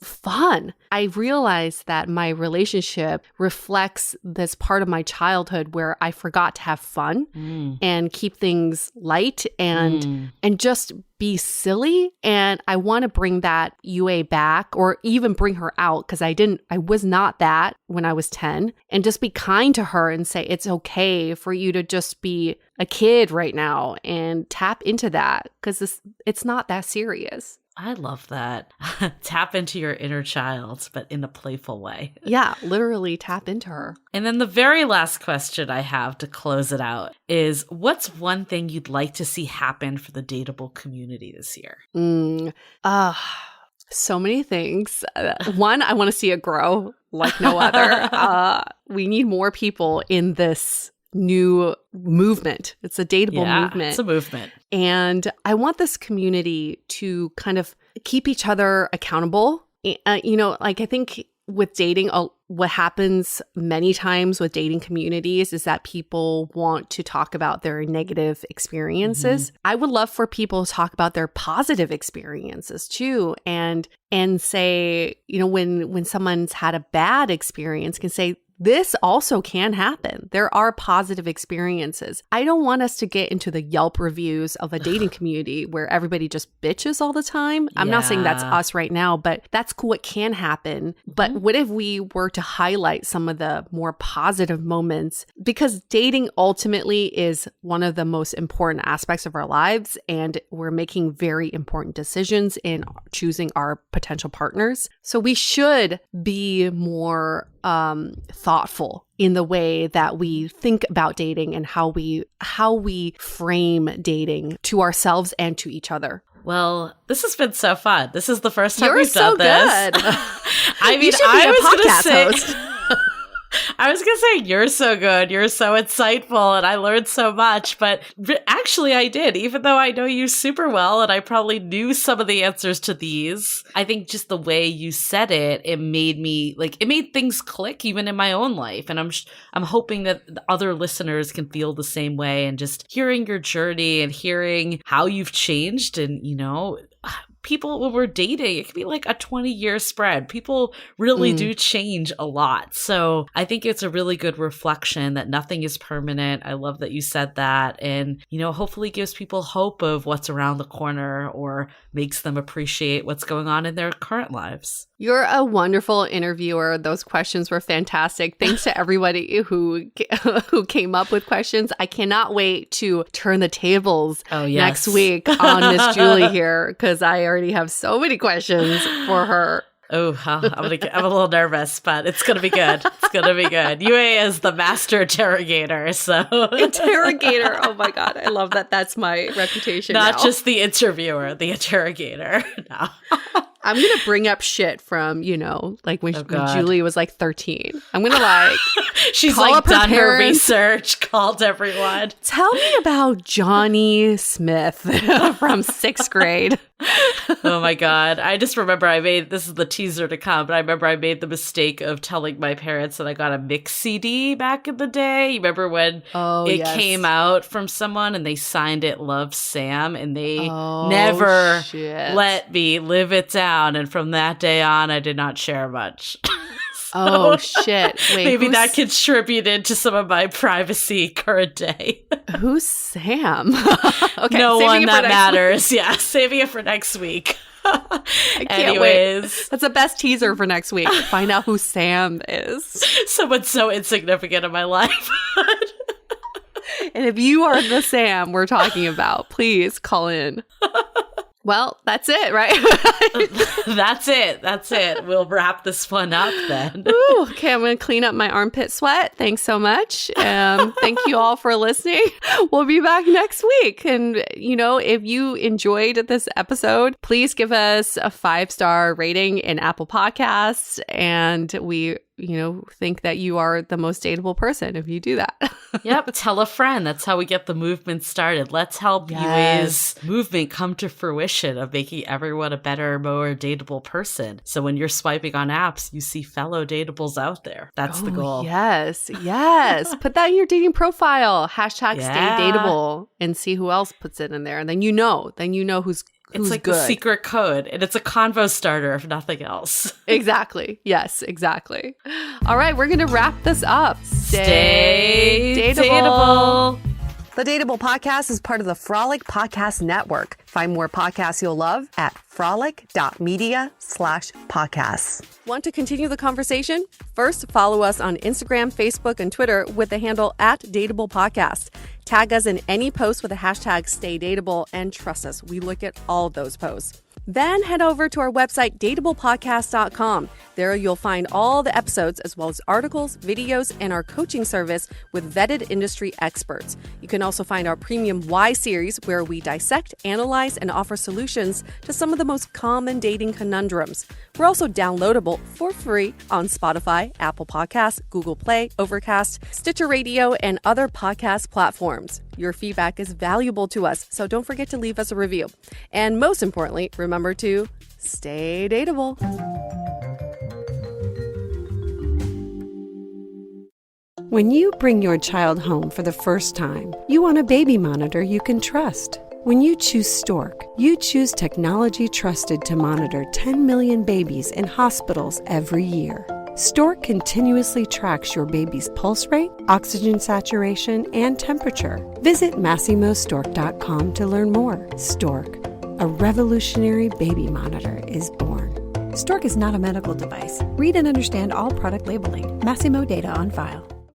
fun. I realized that my relationship reflects this part of my childhood where I forgot to have fun and keep things light and just be silly. And I want to bring that Yue back, or even bring her out, because I was not that when I was 10, and just be kind to her and say, it's okay for you to just be a kid right now, and tap into that, because it's not that serious. I love that. Tap into your inner child, but in a playful way. Yeah, literally tap into her. And then the very last question I have to close it out is, what's one thing you'd like to see happen for the Dateable community this year? So many things. One, I want to see it grow like no other. We need more people in this new movement. It's a Dateable movement. It's a movement. And I want this community to kind of keep each other accountable. I think with dating, what happens many times with dating communities is that people want to talk about their negative experiences. I would love for people to talk about their positive experiences too, and say, when someone's had a bad experience, can say, this also can happen. There are positive experiences. I don't want us to get into the Yelp reviews of a dating community where everybody just bitches all the time. I'm not saying that's us right now, but that's cool. It can happen. But what if we were to highlight some of the more positive moments? Because dating ultimately is one of the most important aspects of our lives, and we're making very important decisions in choosing our potential partners. So we should be more thoughtful in the way that we think about dating and how we frame dating to ourselves and to each other. Well, this has been so fun. This is the first time You're we've done this. Good. I mean, you should be a podcast host. I was going to say, you're so good. You're so insightful, and I learned so much. But actually, I did. Even though I know you super well, and I probably knew some of the answers to these, I think just the way you said it, it made things click even in my own life. And I'm hoping that other listeners can feel the same way. And just hearing your journey and hearing how you've changed, and people, when we're dating, it can be like a 20-year spread. People really do change a lot. So I think it's a really good reflection that nothing is permanent. I love that you said that. And, hopefully gives people hope of what's around the corner, or makes them appreciate what's going on in their current lives. You're a wonderful interviewer. Those questions were fantastic. Thanks to everybody who came up with questions. I cannot wait to turn the tables next week on Miss Julie here, because I already have so many questions for her. Oh, I'm a little nervous, but it's gonna be good. It's gonna be good. UA is the master interrogator, so interrogator. Oh my god, I love that. That's my reputation. Not just the interviewer, the interrogator. No. I'm going to bring up shit from, like when Julie was like 13. I'm going to like, she's like done her research, called everyone. Tell me about Johnny Smith from 6th grade. Oh my God. I just remember this is the teaser to come, but I remember I made the mistake of telling my parents that I got a mix CD back in the day. You remember when it came out from someone and they signed it Love Sam, and they never let me live it down. And from that day on, I did not share much. Oh, shit. Wait, maybe that contributed to some of my privacy current day. Who's Sam? Okay, no one that matters. Yeah, saving it for next week. I can't wait. That's the best teaser for next week. Find out who Sam is. Someone so insignificant in my life. And if you are the Sam we're talking about, please call in. Well, that's it, right? That's it. We'll wrap this one up then. Ooh, okay, I'm going to clean up my armpit sweat. Thanks so much. Thank you all for listening. We'll be back next week. And, if you enjoyed this episode, please give us a 5-star rating in Apple Podcasts. And we think that you are the most dateable person if you do that. Yep. Tell a friend. That's how we get the movement started. Let's help UA's movement come to fruition of making everyone a better, more dateable person. So when you're swiping on apps, you see fellow dateables out there. That's the goal. Yes. Put that in your dating profile. Hashtag stay dateable, and see who else puts it in there. And then you know who's it's like good. The secret code, and it's a convo starter if nothing else. Exactly. Yes, exactly. All right, we're going to wrap this up. Stay dateable. The Dateable Podcast is part of the Frolic Podcast Network. Find more podcasts you'll love at frolic.media/podcasts. Want to continue the conversation? First, follow us on Instagram, Facebook, and Twitter with the handle @DateablePodcast. Tag us in any post with the hashtag StayDateable, and trust us, we look at all of those posts. Then head over to our website, dateablepodcast.com. There you'll find all the episodes as well as articles, videos, and our coaching service with vetted industry experts. You can also find our premium Why series, where we dissect, analyze, and offer solutions to some of the most common dating conundrums. We're also downloadable for free on Spotify, Apple Podcasts, Google Play, Overcast, Stitcher Radio, and other podcast platforms. Your feedback is valuable to us, so don't forget to leave us a review. And most importantly, remember to stay dateable. When you bring your child home for the first time, you want a baby monitor you can trust. When you choose Stork, you choose technology trusted to monitor 10 million babies in hospitals every year. Stork continuously tracks your baby's pulse rate, oxygen saturation, and temperature. Visit MassimoStork.com to learn more. Stork, a revolutionary baby monitor, is born. Stork is not a medical device. Read and understand all product labeling. Massimo data on file.